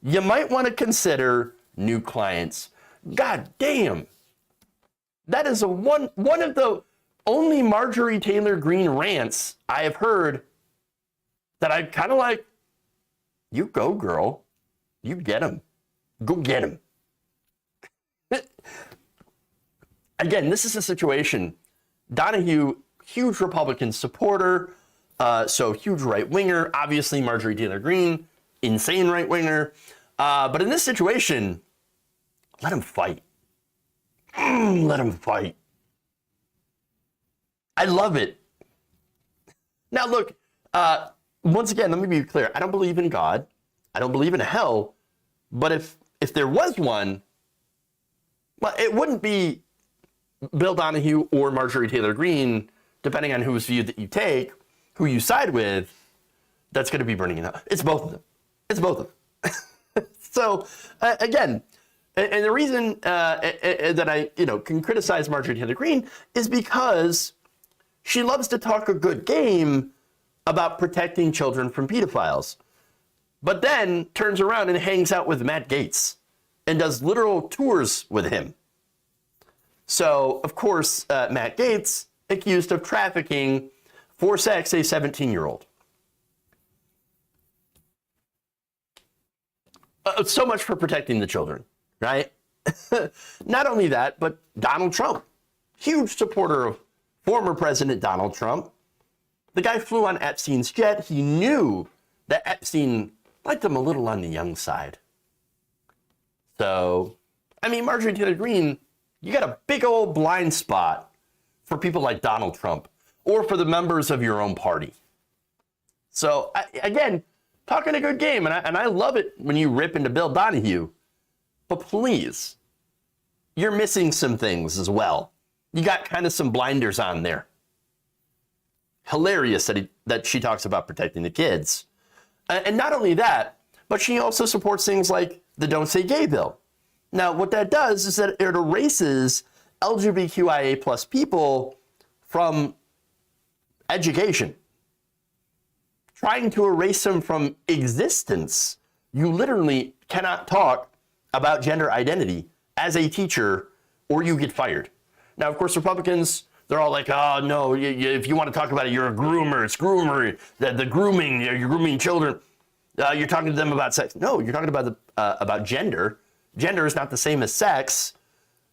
you might want to consider new clients. God damn. That is one of the only Marjorie Taylor Greene rants I have heard that I kind of like, you go, girl. You get him. Go get him. Again, this is a situation. Donahue, huge Republican supporter, so huge right-winger. Obviously, Marjorie Taylor Greene, insane right-winger. But in this situation, let him fight. Let him fight. I love it. Now, look, once again, let me be clear. I don't believe in God. I don't believe in hell. But if there was one, well, it wouldn't be Bill Donahue or Marjorie Taylor Greene, depending on whose view that you take, who you side with, that's going to be burning in hell. It's both of them. It's both of them. So, again, and the reason that I can criticize Marjorie Taylor Greene is because she loves to talk a good game about protecting children from pedophiles, but then turns around and hangs out with Matt Gaetz and does literal tours with him. So, of course, Matt Gaetz accused of trafficking for sex a 17-year-old. So much for protecting the children, right? Not only that, but Donald Trump, huge supporter of former President Donald Trump. The guy flew on Epstein's jet. He knew that Epstein liked him a little on the young side. So, I mean, Marjorie Taylor Greene, you got a big old blind spot for people like Donald Trump or for the members of your own party. So, again, talking a good game, and I love it when you rip into Bill Donahue, but please, you're missing some things as well. You got kind of some blinders on there. Hilarious that she talks about protecting the kids. And not only that, but she also supports things like the Don't Say Gay bill. Now, what that does is that it erases LGBTQIA plus people from education. Trying to erase them from existence. You literally cannot talk about gender identity as a teacher or you get fired. Now, of course, Republicans, they're all like, oh, no, if you want to talk about it, you're a groomer. It's groomery, the grooming, you're grooming children. You're talking to them about sex. No, you're talking about gender. Gender is not the same as sex.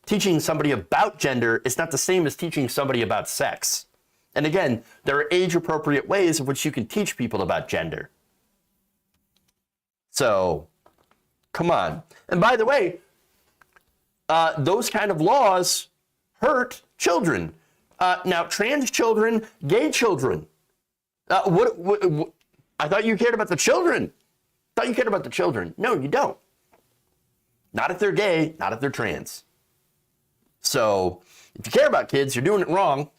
teaching somebody about gender is not the same as teaching somebody about sex. And again, there are age-appropriate ways in which you can teach people about gender. So, come on. And by the way, those kind of laws hurt children. Now, trans children, gay children. What? I thought you cared about the children. I thought you cared about the children. No, you don't. Not if they're gay, not if they're trans. So, if you care about kids, you're doing it wrong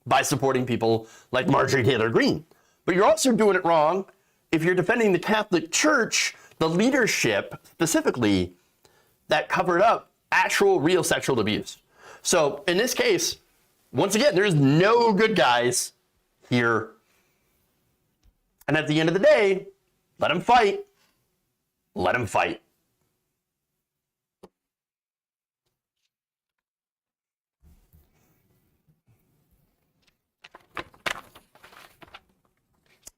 by supporting people like Marjorie Taylor Greene. But you're also doing it wrong if you're defending the Catholic Church, the leadership specifically, that covered up actual real sexual abuse. So in this case, once again, there's no good guys here. And at the end of the day, let them fight. Let them fight.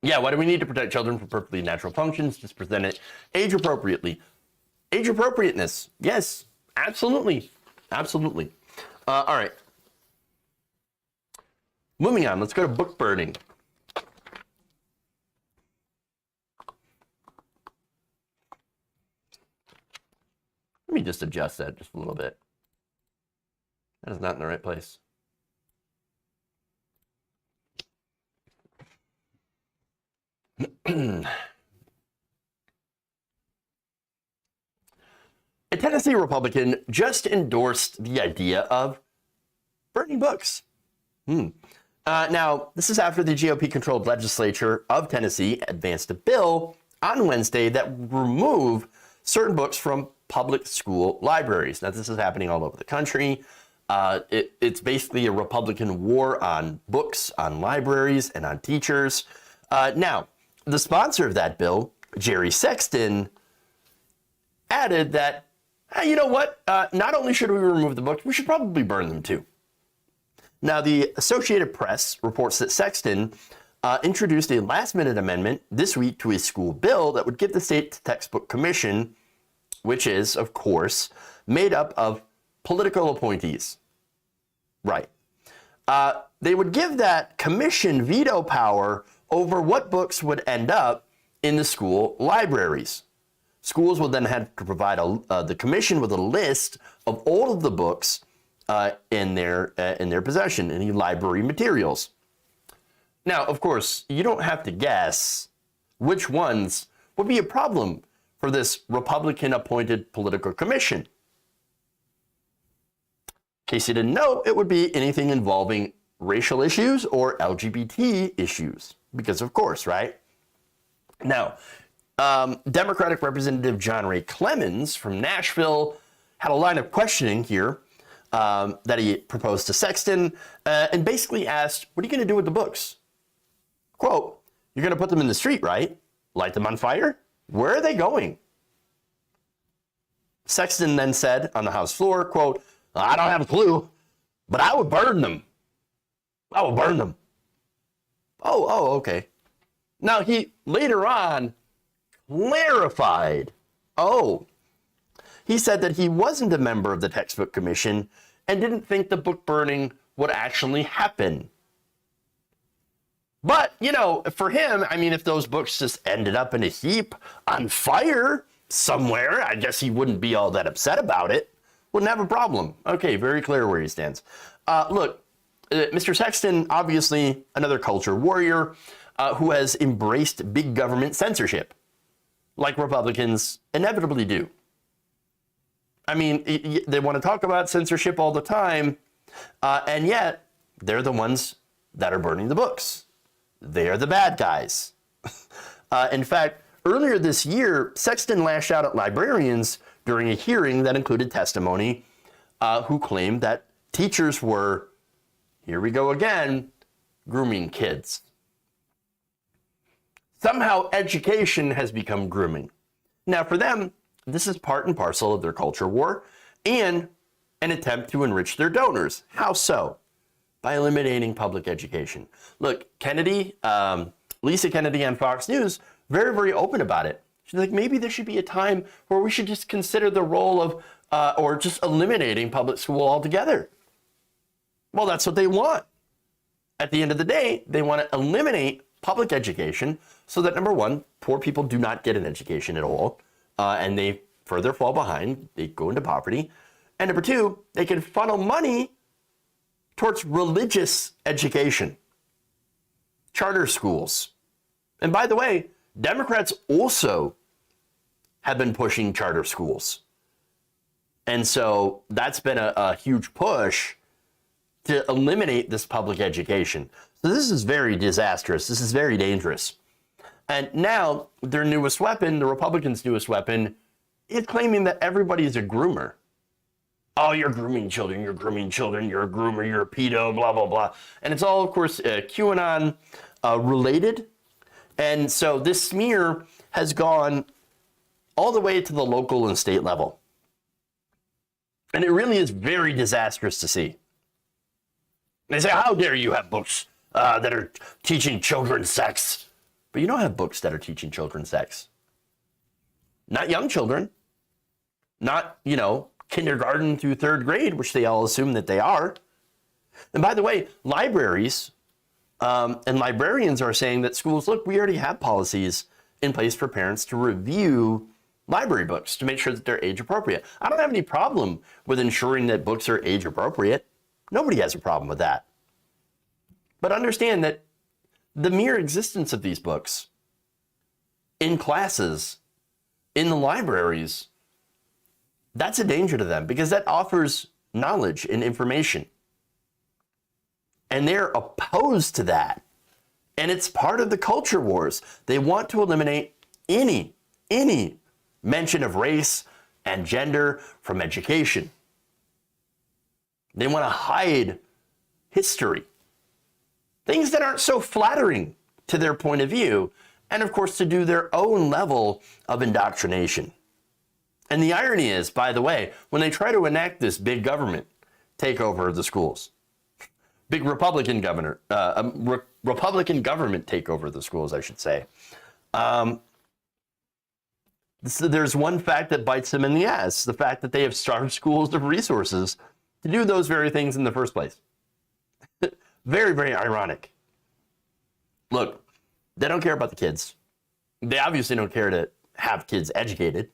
Yeah, why do we need to protect children from perfectly natural functions? Just present it age appropriately. Age appropriateness. Yes, absolutely. Absolutely. All right. Moving on, let's go to book burning. Let me just adjust that just a little bit. That is not in the right place. A Tennessee Republican just endorsed the idea of burning books. Now, this is after the GOP-controlled legislature of Tennessee advanced a bill on Wednesday that would remove certain books from public school libraries. Now, this is happening all over the country. It's basically a Republican war on books, on libraries, and on teachers. Now, the sponsor of that bill, Jerry Sexton, added that, hey, you know what? Not only should we remove the books, we should probably burn them too. Now, the Associated Press reports that Sexton introduced a last-minute amendment this week to a school bill that would give the state textbook commission, which is, of course, made up of political appointees. Right. They would give that commission veto power over what books would end up in the school libraries. Schools would then have to provide the commission with a list of all of the books in their possession, any library materials. Now, of course, you don't have to guess which ones would be a problem for this Republican-appointed political commission. In case you didn't know, it would be anything involving racial issues or LGBT issues, because of course, right? Now, Democratic Representative John Ray Clemens from Nashville had a line of questioning here that he proposed to Sexton and basically asked, what are you going to do with the books? Quote, you're going to put them in the street, right? Light them on fire? Where are they going? Sexton then said on the House floor, quote, I don't have a clue, but I would burn them. I will burn them. Oh, okay. Now, he later on clarified. He said that he wasn't a member of the textbook commission and didn't think the book burning would actually happen. But, you know, for him, I mean, if those books just ended up in a heap on fire somewhere, I guess he wouldn't be all that upset about it. Wouldn't have a problem. Okay, very clear where he stands. Look, Mr. Sexton, obviously another culture warrior who has embraced big government censorship, like Republicans inevitably do. I mean, they want to talk about censorship all the time, and yet they're the ones that are burning the books. They are the bad guys. In fact, earlier this year, Sexton lashed out at librarians during a hearing that included testimony who claimed that teachers were, here we go again, grooming kids. Somehow education has become grooming. Now for them, this is part and parcel of their culture war and an attempt to enrich their donors. How so? By eliminating public education. Look, Kennedy, Lisa Kennedy on Fox News, very, very open about it. She's like, maybe there should be a time where we should just consider the role of, or just eliminating public school altogether. Well, that's what they want. At the end of the day, they want to eliminate public education so that, number one, poor people do not get an education at all, and they further fall behind. They go into poverty. And number two, they can funnel money towards religious education, charter schools. And by the way, Democrats also have been pushing charter schools. And so that's been a huge push to eliminate this public education. So this is very disastrous. This is very dangerous. And now their newest weapon, the Republicans' newest weapon, is claiming that everybody is a groomer. Oh, you're grooming children, you're grooming children, you're a groomer, you're a pedo, blah, blah, blah. And it's all, of course, QAnon related. And so this smear has gone all the way to the local and state level. And it really is very disastrous to see. They say, how dare you have books that are teaching children sex? But you don't have books that are teaching children sex. Not young children. Not, kindergarten through third grade, which they all assume that they are. And by the way, libraries and librarians are saying that schools, look, we already have policies in place for parents to review library books to make sure that they're age appropriate. I don't have any problem with ensuring that books are age appropriate. Nobody has a problem with that. But understand that the mere existence of these books in classes, in the libraries, that's a danger to them because that offers knowledge and information. And they're opposed to that. And it's part of the culture wars. They want to eliminate any mention of race and gender from education. They want to hide history, things that aren't so flattering to their point of view, and of course to do their own level of indoctrination. And the irony is, by the way, when they try to enact this big government takeover of the schools, big Republican government takeover of the schools, I should say, so there's one fact that bites them in the ass, the fact that they have starved schools of resources to do those very things in the first place. Very, very ironic. Look, they don't care about the kids. They obviously don't care to have kids educated.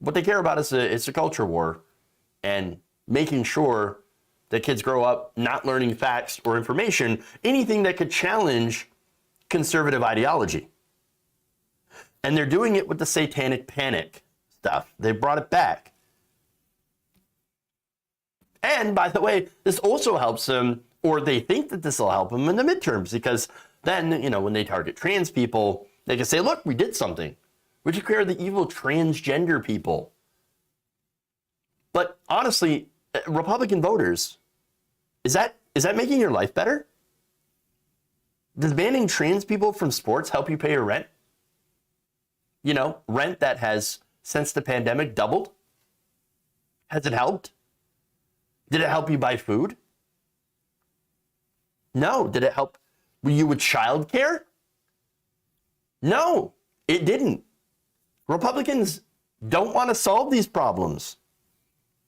What they care about is it's a culture war and making sure that kids grow up not learning facts or information, anything that could challenge conservative ideology. And they're doing it with the satanic panic stuff. They brought it back. And by the way, this also helps them, or they think that this will help them in the midterms, because then, when they target trans people, they can say, look, we did something. We took care of the evil transgender people. But honestly, Republican voters, is that making your life better? Does banning trans people from sports help you pay your rent? Rent that has, since the pandemic, doubled? Has it helped? Did it help you buy food? No. Did it help you with childcare? No, it didn't. Republicans don't want to solve these problems.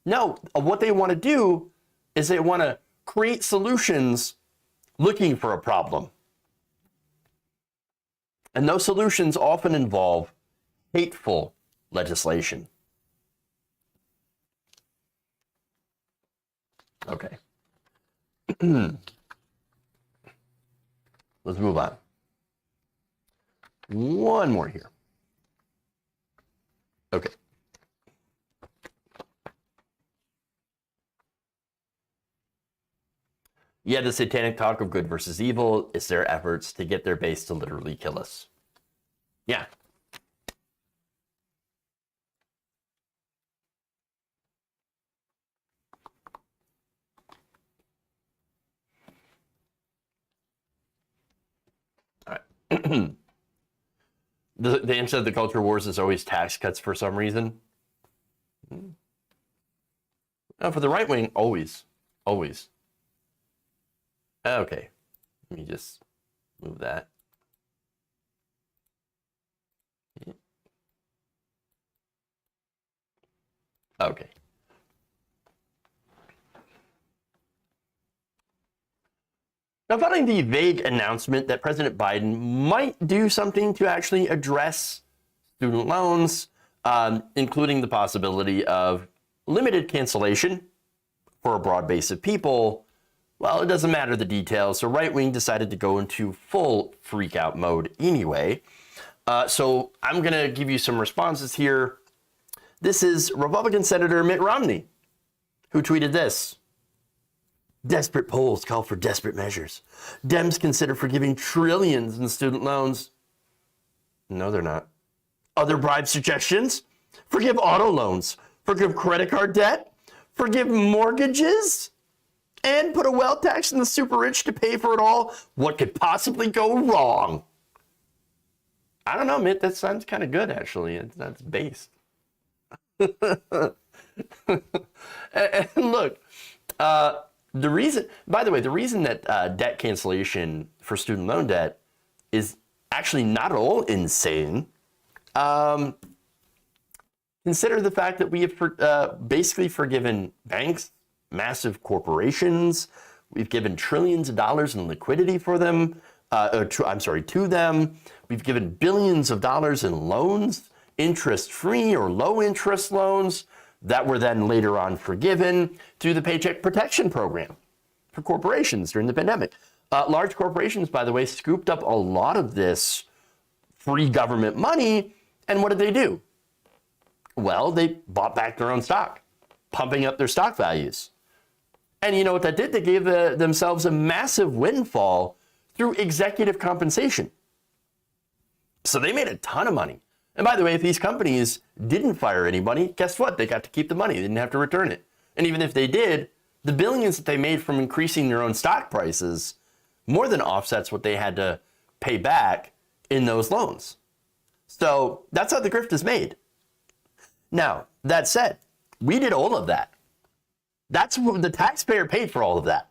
No, what they want to do is they want to create solutions looking for a problem. And those solutions often involve hateful legislation. Okay. Let's move on. One more here. Okay. Yeah, the satanic talk of good versus evil is their efforts to get their base to literally kill us. Yeah. All right. The answer to the culture wars is always tax cuts for some reason. No, for the right wing, always. Always. Okay. Let me just move that. Okay. Now, following the vague announcement that President Biden might do something to actually address student loans, including the possibility of limited cancellation for a broad base of people, well, it doesn't matter the details. So right wing decided to go into full freak out mode anyway. So I'm going to give you some responses here. This is Republican Senator Mitt Romney, who tweeted this. Desperate polls call for desperate measures. Dems consider forgiving trillions in student loans. No, they're not. Other bribe suggestions? Forgive auto loans. Forgive credit card debt. Forgive mortgages. And put a wealth tax on the super rich to pay for it all? What could possibly go wrong? I don't know, Mitt. That sounds kind of good, actually. That's based. And look, the reason that debt cancellation for student loan debt is actually not at all insane. Consider the fact that we have basically forgiven banks, massive corporations. We've given trillions of dollars in liquidity for them. To them. We've given billions of dollars in loans, interest-free or low-interest loans that were then later on forgiven through the Paycheck Protection Program for corporations during the pandemic. Large corporations, by the way, scooped up a lot of this free government money, and what did they do? Well, they bought back their own stock, pumping up their stock values. And you know what that did? They gave themselves a massive windfall through executive compensation. So they made a ton of money. And by the way, if these companies didn't fire anybody, guess what? They got to keep the money. They didn't have to return it. And even if they did, the billions that they made from increasing their own stock prices more than offsets what they had to pay back in those loans. So that's how the grift is made. Now, that said, we did all of that. That's what the taxpayer paid for all of that.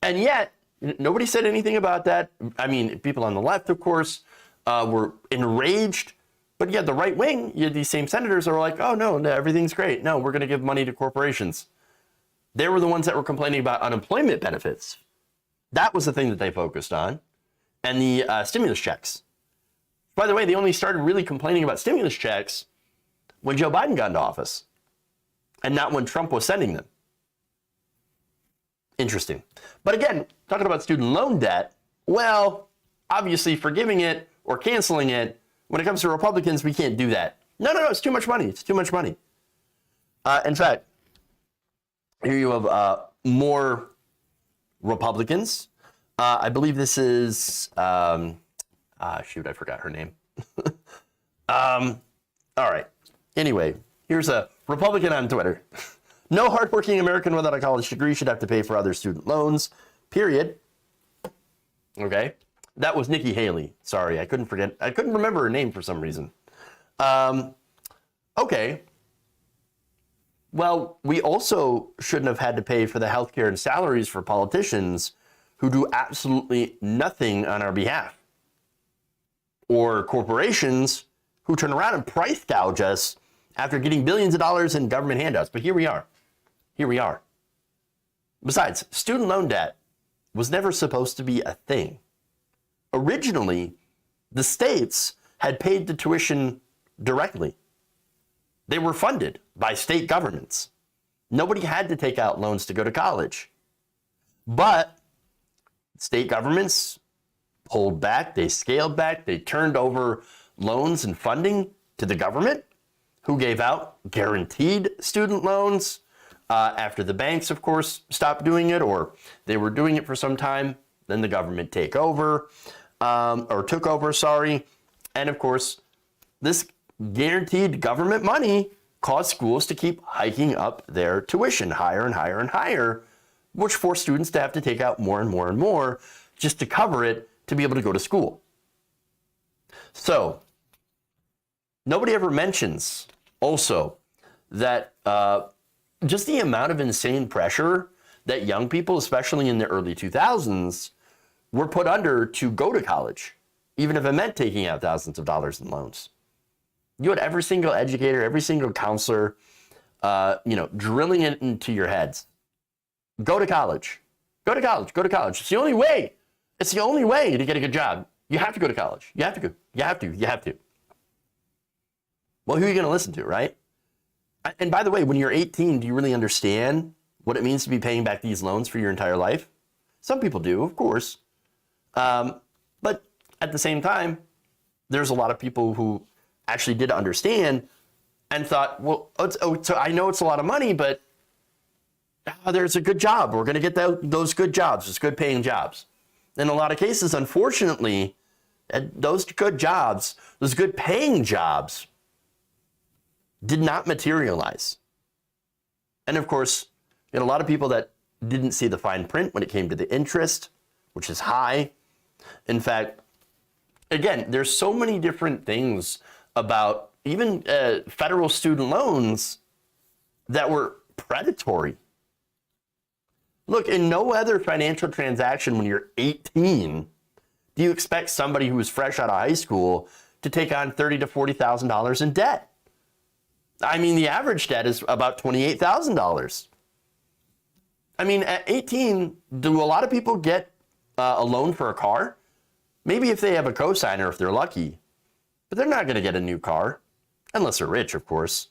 And yet, nobody said anything about that. I mean, people on the left, of course, were enraged. But yet the right wing, these same senators are like, oh, no, everything's great. No, we're going to give money to corporations. They were the ones that were complaining about unemployment benefits. That was the thing that they focused on. And the stimulus checks. By the way, they only started really complaining about stimulus checks when Joe Biden got into office and not when Trump was sending them. Interesting. But again, talking about student loan debt, well, obviously forgiving it or canceling it, when it comes to Republicans, we can't do that. No, it's too much money. It's too much money. In fact, here you have more Republicans. I believe this is, I forgot her name. All right. Anyway, here's a Republican on Twitter. No hardworking American without a college degree should have to pay for other student loans, period. Okay. That was Nikki Haley. Sorry, I couldn't remember her name for some reason. Okay. Well, we also shouldn't have had to pay for the healthcare and salaries for politicians who do absolutely nothing on our behalf. Or corporations who turn around and price gouge us after getting billions of dollars in government handouts. But here we are. Besides, student loan debt was never supposed to be a thing. Originally, the states had paid the tuition directly. They were funded by state governments. Nobody had to take out loans to go to college. But state governments pulled back, they scaled back, they turned over loans and funding to the government, who gave out guaranteed student loans after the banks, of course, stopped doing it, or they were doing it for some time. Then the government took over. And of course, this guaranteed government money caused schools to keep hiking up their tuition higher and higher and higher, which forced students to have to take out more and more and more just to cover it to be able to go to school. So, nobody ever mentions also that just the amount of insane pressure that young people, especially in the early 2000s, were put under to go to college, even if it meant taking out thousands of dollars in loans. You had every single educator, every single counselor drilling it into your heads. Go to college. Go to college. Go to college. It's the only way. It's the only way to get a good job. You have to go to college. You have to go. You have to. You have to. Well, who are you going to listen to, right? And by the way, when you're 18, do you really understand what it means to be paying back these loans for your entire life? Some people do, of course. But at the same time, there's a lot of people who actually did understand and thought, well, so I know it's a lot of money, but there's a good job. We're going to get those good jobs, those good paying jobs. In a lot of cases, unfortunately, those good jobs, those good paying jobs did not materialize. And of course, you had a lot of people that didn't see the fine print when it came to the interest, which is high. In fact, again, there's so many different things about even federal student loans that were predatory. Look, in no other financial transaction when you're 18, do you expect somebody who is fresh out of high school to take on $30,000 to $40,000 in debt? I mean, the average debt is about $28,000. I mean, at 18, do a lot of people get a loan for a car? Maybe if they have a cosigner, if they're lucky, but they're not going to get a new car unless they're rich, of course.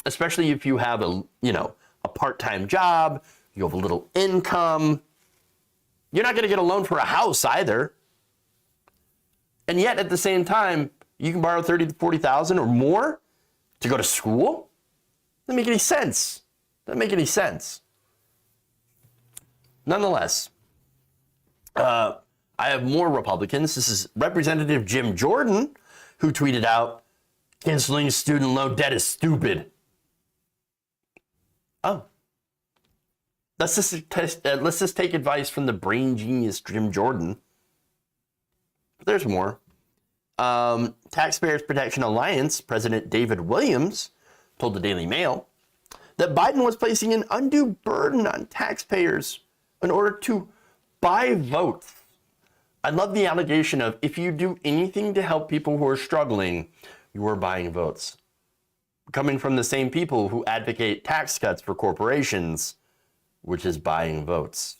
Especially if you have a part-time job, you have a little income. You're not going to get a loan for a house either. And yet at the same time, you can borrow $30,000 to $40,000 or more to go to school? Doesn't make any sense. Doesn't make any sense. Nonetheless, I have more Republicans. This is Representative Jim Jordan, who tweeted out, canceling student loan debt is stupid. Oh. Let's just take advice from the brain genius Jim Jordan. There's more. Taxpayers Protection Alliance President David Williams told the Daily Mail that Biden was placing an undue burden on taxpayers in order to buy votes. I love the allegation of, if you do anything to help people who are struggling, you are buying votes. Coming from the same people who advocate tax cuts for corporations, which is buying votes.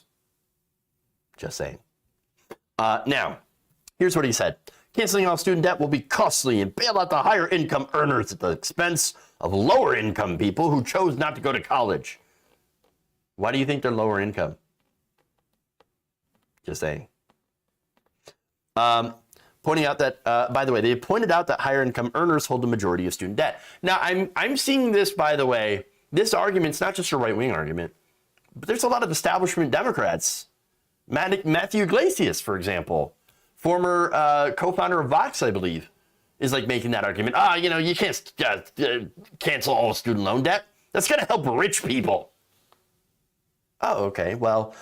Just saying. Now, here's what he said. Canceling all student debt will be costly and bail out the higher income earners at the expense of lower income people who chose not to go to college. Why do you think they're lower income? Just saying. Pointing out that, by the way, they pointed out that higher income earners hold the majority of student debt. Now, I'm seeing this, by the way, this argument's not just a right-wing argument, but there's a lot of establishment Democrats. Matthew Iglesias, for example, former co-founder of Vox, I believe, is like making that argument. You can't cancel all student loan debt. That's going to help rich people. Oh, okay. Well,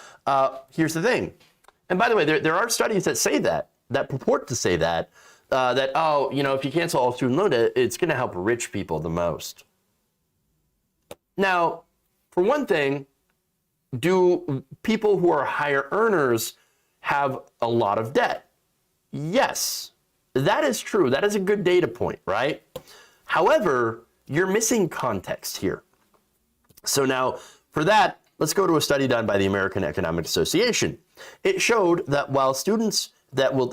here's the thing. And by the way, there are studies that say that purport to say that if you cancel all student loan debt, it's going to help rich people the most. Now, for one thing, do people who are higher earners have a lot of debt? Yes, that is true. That is a good data point, right? However, you're missing context here. So now, for that, let's go to a study done by the American Economic Association. It showed that while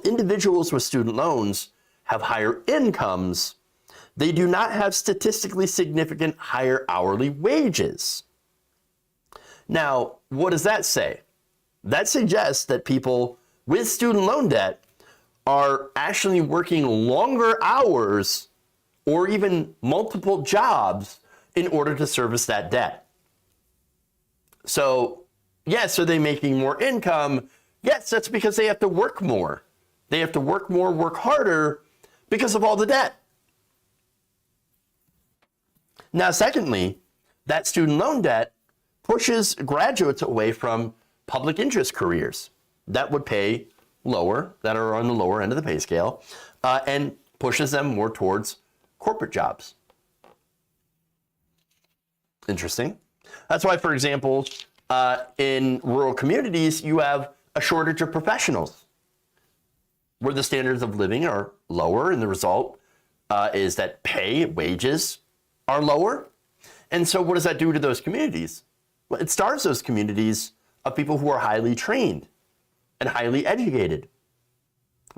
individuals with student loans have higher incomes, they do not have statistically significant higher hourly wages. Now, what does that say? That suggests that people with student loan debt are actually working longer hours or even multiple jobs in order to service that debt. So, yes, are they making more income? Yes, that's because they have to work more. They have to work more, work harder because of all the debt. Now, secondly, that student loan debt pushes graduates away from public interest careers that would pay lower, that are on the lower end of the pay scale, and pushes them more towards corporate jobs. Interesting. That's why, for example, in rural communities, you have a shortage of professionals where the standards of living are lower, and the result is that wages are lower. And so what does that do to those communities? Well, it starves those communities of people who are highly trained and highly educated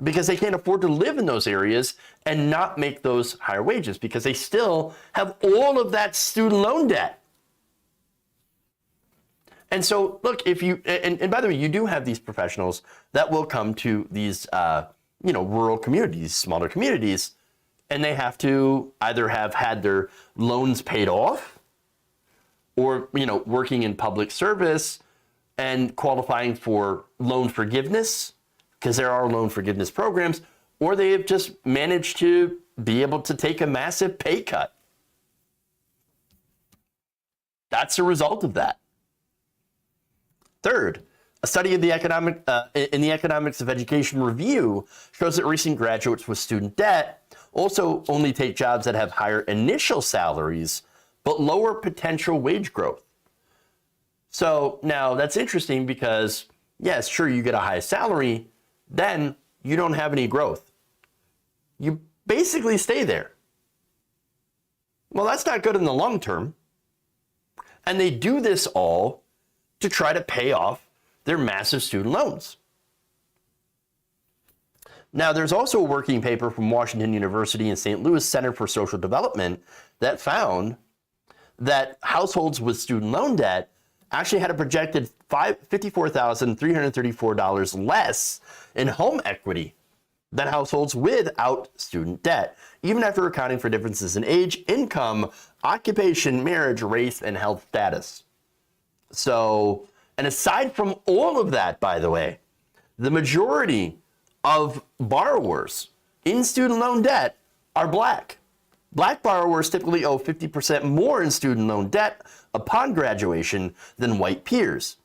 because they can't afford to live in those areas and not make those higher wages because they still have all of that student loan debt. And so, look, if you, and by the way, you do have these professionals that will come to these, rural communities, smaller communities, and they have to either have had their loans paid off or, working in public service and qualifying for loan forgiveness, because there are loan forgiveness programs, or they have just managed to be able to take a massive pay cut. That's a result of that. Third, a study of the in the Economics of Education Review shows that recent graduates with student debt also only take jobs that have higher initial salaries, but lower potential wage growth. So now that's interesting because, yes, sure, you get a high salary, then you don't have any growth. You basically stay there. Well, that's not good in the long term. And they do this all to try to pay off their massive student loans. Now, there's also a working paper from Washington University and St. Louis Center for Social Development that found that households with student loan debt actually had a projected $54,334 less in home equity than households without student debt, even after accounting for differences in age, income, occupation, marriage, race, and health status. So, and aside from all of that, by the way, the majority of borrowers in student loan debt are Black. Black borrowers typically owe 50% more in student loan debt upon graduation than white peers.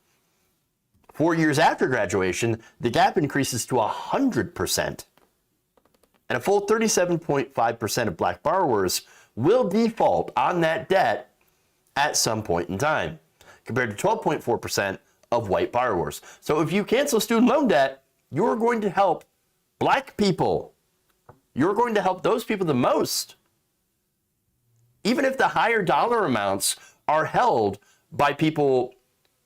4 years after graduation, the gap increases to 100%. And a full 37.5% of Black borrowers will default on that debt at some point in time, compared to 12.4% of white borrowers. So if you cancel student loan debt, you're going to help Black people. You're going to help those people the most. Even if the higher dollar amounts are held by people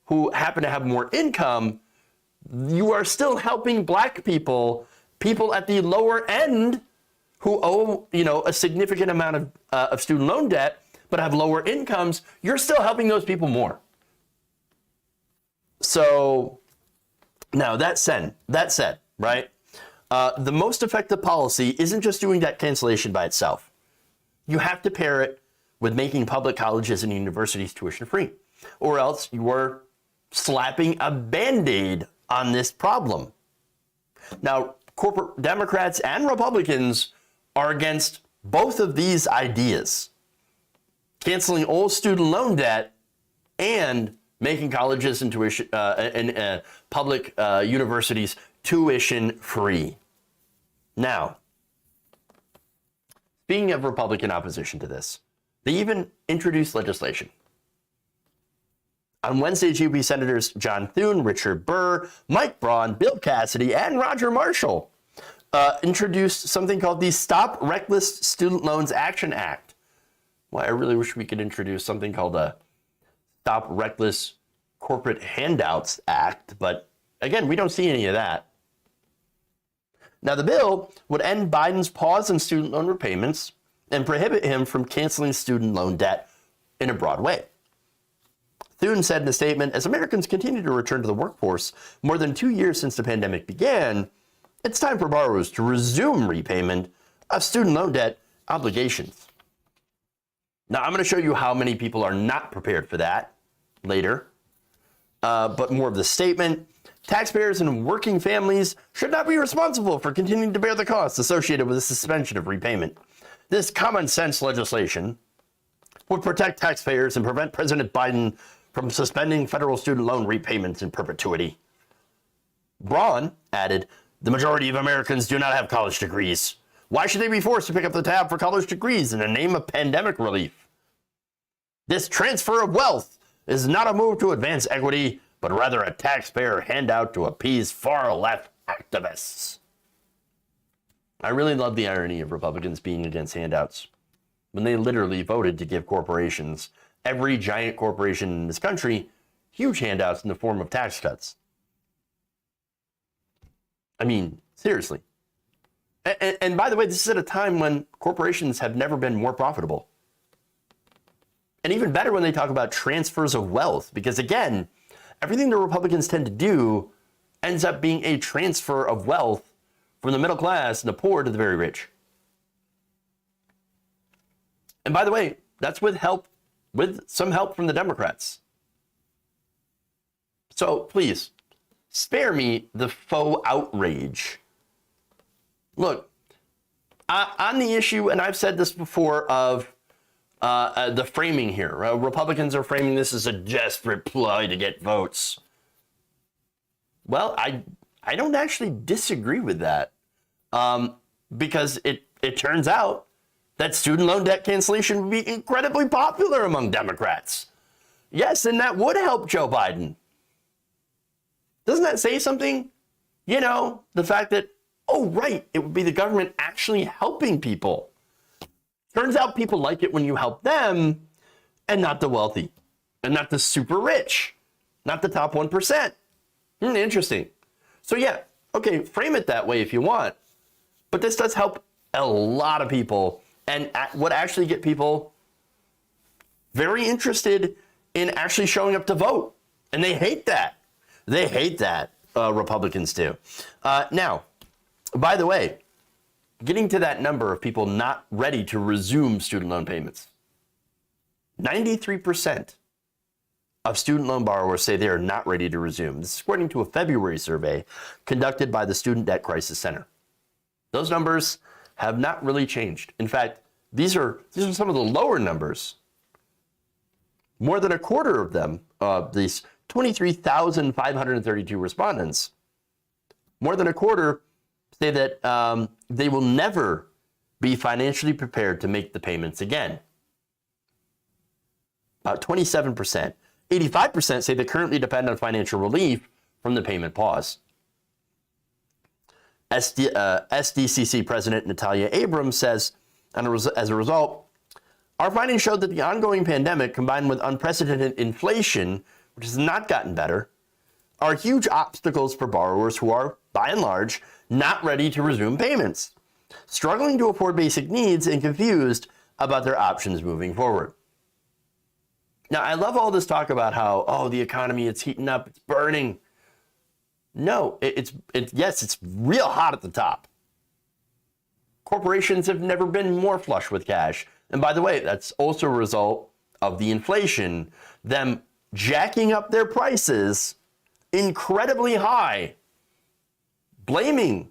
who happen to have more income, you are still helping Black people, people at the lower end who owe, a significant amount of student loan debt, but have lower incomes. You're still helping those people more. So now that said, right? The most effective policy isn't just doing debt cancellation by itself. You have to pair it with making public colleges and universities tuition free, or else you are slapping a Band-Aid on this problem. Now, corporate Democrats and Republicans are against both of these ideas, canceling all student loan debt and making colleges and public universities tuition free. Now, speaking of Republican opposition to this, they even introduced legislation. On Wednesday, GOP Senators John Thune, Richard Burr, Mike Braun, Bill Cassidy, and Roger Marshall introduced something called the Stop Reckless Student Loans Action Act. Well, I really wish we could introduce something called a Stop Reckless Corporate Handouts Act, but again, we don't see any of that. Now, the bill would end Biden's pause on student loan repayments and prohibit him from canceling student loan debt in a broad way. Thune said in a statement, as Americans continue to return to the workforce more than 2 years since the pandemic began, it's time for borrowers to resume repayment of student loan debt obligations. Now, I'm going to show you how many people are not prepared for that later, but more of the statement. Taxpayers and working families should not be responsible for continuing to bear the costs associated with the suspension of repayment. This common sense legislation would protect taxpayers and prevent President Biden from suspending federal student loan repayments in perpetuity. Braun added, the majority of Americans do not have college degrees. Why should they be forced to pick up the tab for college degrees in the name of pandemic relief? This transfer of wealth is not a move to advance equity, but rather a taxpayer handout to appease far-left activists. I really love the irony of Republicans being against handouts when they literally voted to give corporations every giant corporation in this country huge handouts in the form of tax cuts. I mean, seriously. And by the way, this is at a time when corporations have never been more profitable. And even better when they talk about transfers of wealth, because again, everything the Republicans tend to do ends up being a transfer of wealth from the middle class and the poor to the very rich. And by the way, that's with some help from the Democrats. So please, spare me the faux outrage. Look, on the issue, and I've said this before, of the framing here. Republicans are framing this as a desperate ploy to get votes. Well, I don't actually disagree with that, because it turns out that student loan debt cancellation would be incredibly popular among Democrats. Yes, and that would help Joe Biden. Doesn't that say something? You know, the fact that, oh, right, it would be the government actually helping people. Turns out people like it when you help them and not the wealthy and not the super rich, not the top 1%. Interesting. So yeah, okay, frame it that way if you want. But this does help a lot of people and would actually get people very interested in actually showing up to vote. And they hate that. They hate that, Republicans do. Now, by the way, getting to that number of people not ready to resume student loan payments. 93% of student loan borrowers say they are not ready to resume. This is according to a February survey conducted by the Student Debt Crisis Center. Those numbers have not really changed. In fact, these are some of the lower numbers. More than a quarter of them, these 23,532 respondents, more than a quarter say that they will never be financially prepared to make the payments again. About 27%. 85% say they currently depend on financial relief from the payment pause. SDCC President Natalia Abrams says, as a result, our findings showed that the ongoing pandemic, combined with unprecedented inflation, which has not gotten better, are huge obstacles for borrowers who are, by and large, not ready to resume payments, struggling to afford basic needs, and confused about their options moving forward. Now, I love all this talk about how, oh, the economy, it's heating up, it's burning. No, yes, it's real hot at the top. Corporations have never been more flush with cash. And by the way, that's also a result of the inflation, them jacking up their prices incredibly high, blaming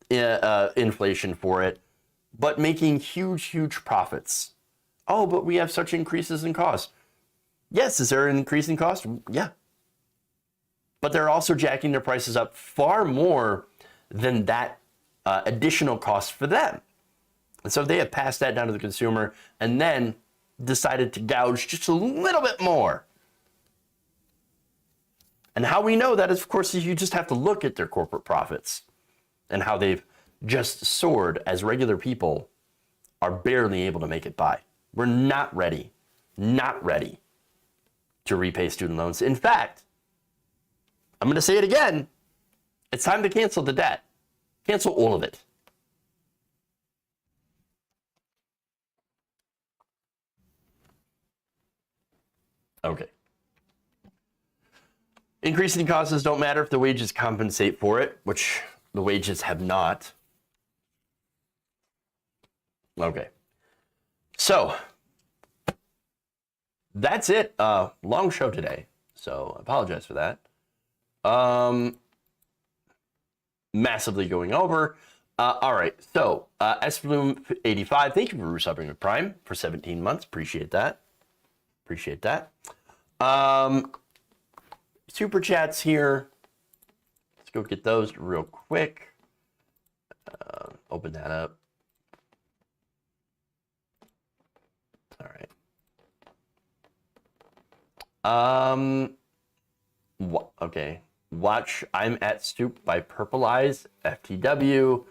inflation for it, but making huge, huge profits. Oh, but we have such increases in cost. Yes, is there an increase in cost? Yeah. But they're also jacking their prices up far more than that additional cost for them. And so they have passed that down to the consumer and then decided to gouge just a little bit more. And how we know that is, of course, is you just have to look at their corporate profits and how they've just soared as regular people are barely able to make it by. We're not ready to repay student loans. In fact, I'm going to say it again. It's time to cancel the debt. Cancel all of it. Okay. Increasing costs don't matter if the wages compensate for it, which the wages have not. Okay. So, that's it. Long show today, so I apologize for that. Massively going over. All right, so SBloom85, thank you for resubbing with Prime for 17 months. Appreciate that. Super chats here. Let's go get those real quick. Open that up. All right. Okay. Watch I'm at Stoop by Purple Eyes, FTW.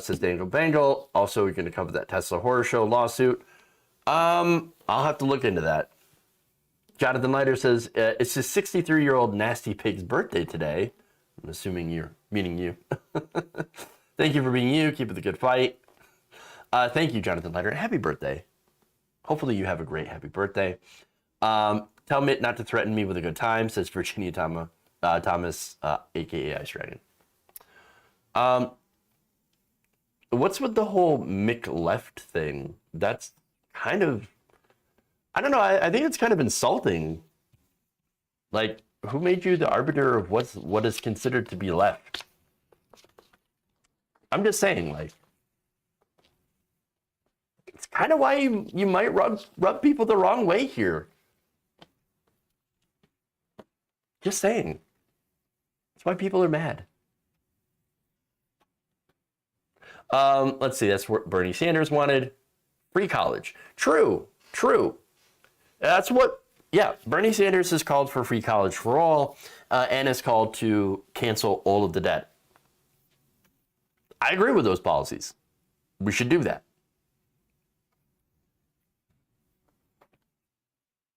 Says Daniel Bangle. Also, we're going to cover that Tesla Horror Show lawsuit. I'll have to look into that. Jonathan Leiter says, it's his 63-year-old nasty pig's birthday today. I'm assuming you're meaning you. Thank you for being you. Keep it the good fight. Thank you, Jonathan Leiter. Happy birthday. Hopefully you have a great happy birthday. Tell Mitt not to threaten me with a good time, says Virginia Thomas, a.k.a. Ice Dragon. What's with the whole Mick left thing? That's kind of, I don't know, I think it's kind of insulting. Like, who made you the arbiter of what is considered to be left? I'm just saying, like, it's kind of why you might rub people the wrong way here. Just saying. That's why people are mad. Let's see, that's what Bernie Sanders wanted. Free college. True. That's what, yeah, Bernie Sanders has called for free college for all and has called to cancel all of the debt. I agree with those policies. We should do that.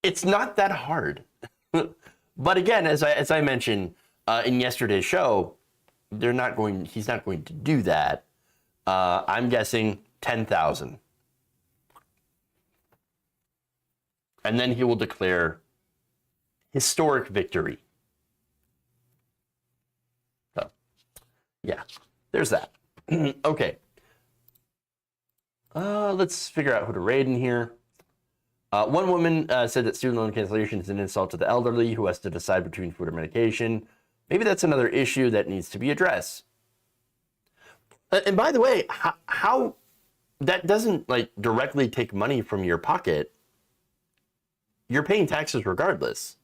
It's not that hard. But again, as I mentioned in yesterday's show, he's not going to do that. I'm guessing 10,000. And then he will declare historic victory. So, yeah, there's that. Okay. Let's figure out who to raid in here. One woman said that student loan cancellation is an insult to the elderly who has to decide between food or medication. Maybe that's another issue that needs to be addressed. And by the way, how that doesn't like directly take money from your pocket. You're paying taxes regardless,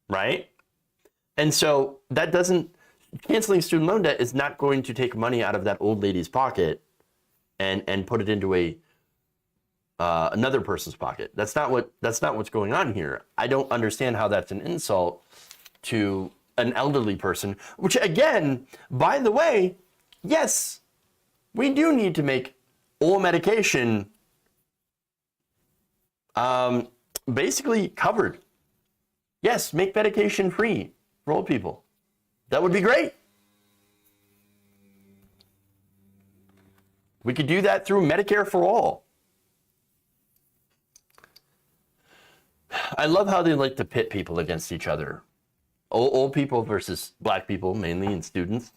right? And so that doesn't, canceling student loan debt is not going to take money out of that old lady's pocket and put it into another person's pocket. That's not what's going on here. I don't understand how that's an insult to an elderly person, which again, by the way, yes, we do need to make all medication basically covered. Yes, make medication free for old people. That would be great. We could do that through Medicare for all. I love how they like to pit people against each other. Old people versus black people, mainly, and students.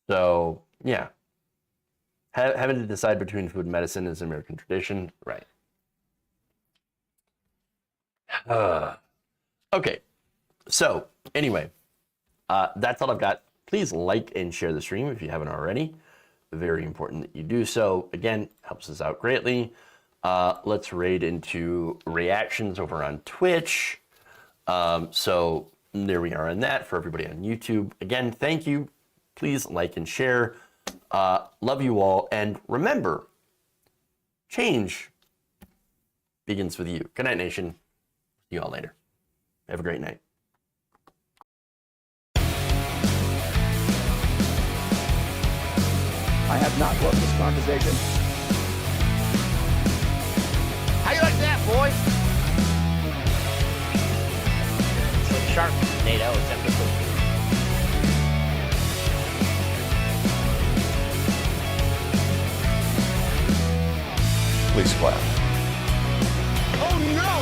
So, yeah. Having to decide between food and medicine is an American tradition. Right. Okay. So, anyway, that's all I've got. Please like and share the stream if you haven't already. Very important that you do so. Again, helps us out greatly. Let's raid into reactions over on Twitch. So there we are on that for everybody on YouTube. Again, thank you. Please like and share. Love you all. And remember, change begins with you. Good night, nation. See you all later. Have a great night.
I have not loved this conversation.
How you like that, boy? It's like Sharknado, except for food.
Please clap.
Oh no!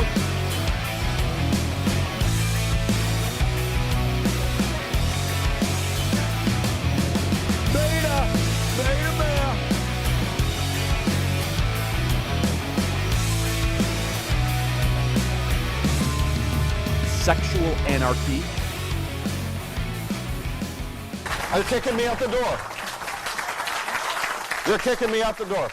Beta bear.
Sexual anarchy.
You're kicking me out the door. You're kicking me out the door.